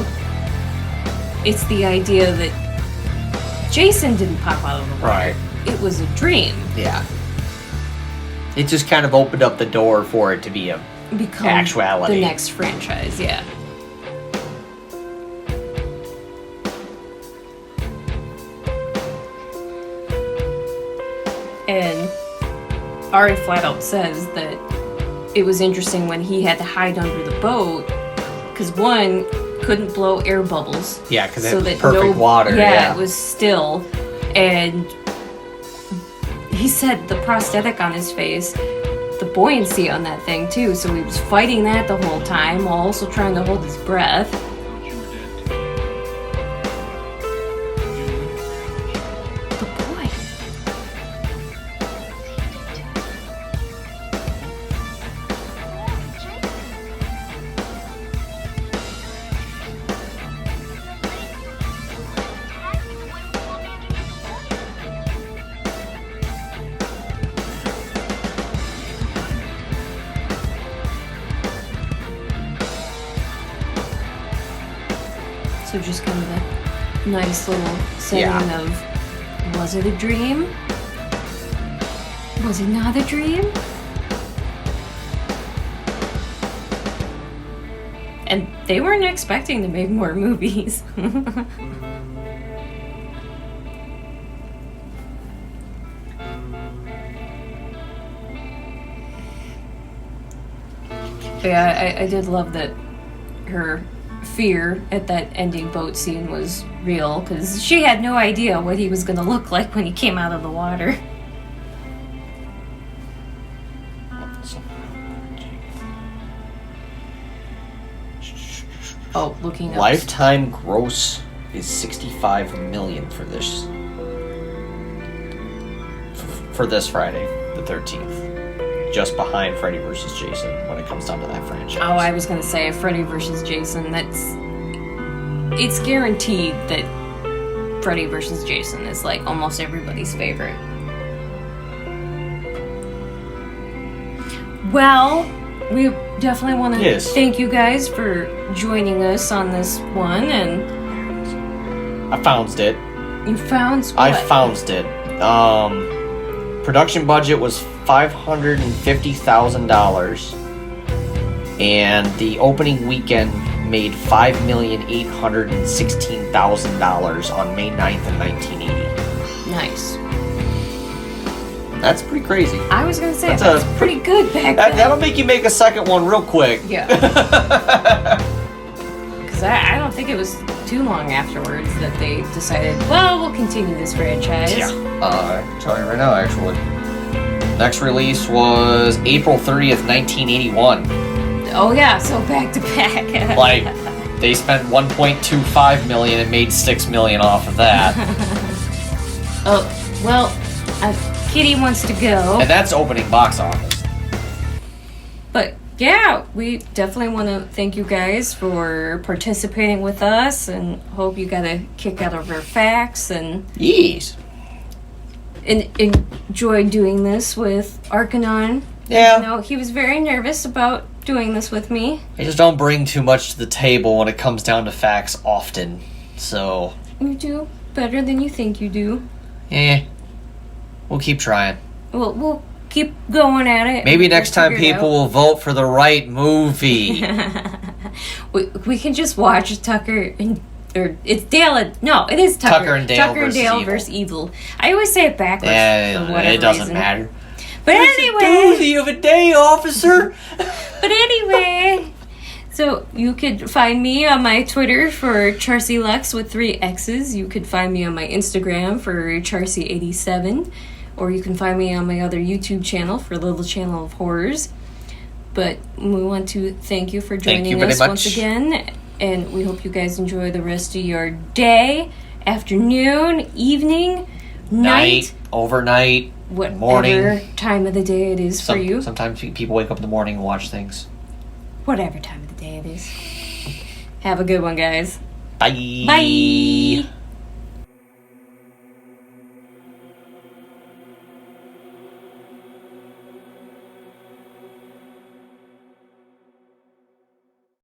it's the idea that Jason didn't pop out of the water. Right. It was a dream. Yeah. It just kind of opened up the door for it to be a Become actuality. the next franchise, yeah. And Ari flat out says that it was interesting when he had to hide under the boat because one couldn't blow air bubbles. Yeah, because it was perfect water. Yeah, it was still. And he said the prosthetic on his face, the buoyancy on that thing too. So he was fighting that the whole time while also trying to hold his breath. The boy. So just kind of a nice little setting of, was it a dream? Was it not a dream? And they weren't expecting to make more movies. But yeah, I did love that her fear at that ending boat scene was real, because she had no idea what he was going to look like when he came out of the water. Oh, looking up. Lifetime gross is $65 million for this. For this Friday, the 13th. Just behind Freddy vs. Jason when it comes down to that franchise. Oh, I was gonna say Freddy vs. Jason. It's guaranteed that Freddy vs. Jason is like almost everybody's favorite. Well, we definitely want to thank you guys for joining us on this one, and I found it. You found what? I found it. Production budget was $550,000, and the opening weekend made $5,816,000 on May 9th of 1980. Nice. That's pretty crazy. I was gonna say that's pretty good back then. That'll make you make a second one real quick. Yeah. Because I don't think it was too long afterwards that they decided, well, we'll continue this franchise. Yeah. I'll tell you right now, actually. Next release was April 30th, 1981. Oh yeah, so back to back. Like, they spent $1.25 million and made $6 million off of that. Oh, well, Kitty wants to go. And that's opening box office. But yeah, we definitely want to thank you guys for participating with us, and hope you got a kick out of our facts and yes, and enjoyed doing this with Archanon. Yeah, you know, he was very nervous about doing this with me. I just don't bring too much to the table when it comes down to facts often. So you do better than you think you do. Yeah, we'll keep trying. We'll keep going at it. Maybe next time people will vote for the right movie. we can just watch Tucker and... Or it's Dale and... No, it is Tucker. Tucker and Dale versus Evil. I always say it backwards for whatever it doesn't reason. Matter. But anyway... Doozy of a day, officer! But anyway... So, you could find me on my Twitter for Charsie Lux with 3 X's. You could find me on my Instagram for Charsie87. Or you can find me on my other YouTube channel for Little Channel of Horrors. But we want to thank you for joining us once again. And we hope you guys enjoy the rest of your day, afternoon, evening, night, overnight, whatever morning, time of the day it is for you. Sometimes people wake up in the morning and watch things. Whatever time of the day it is. Have a good one, guys. Bye. Bye.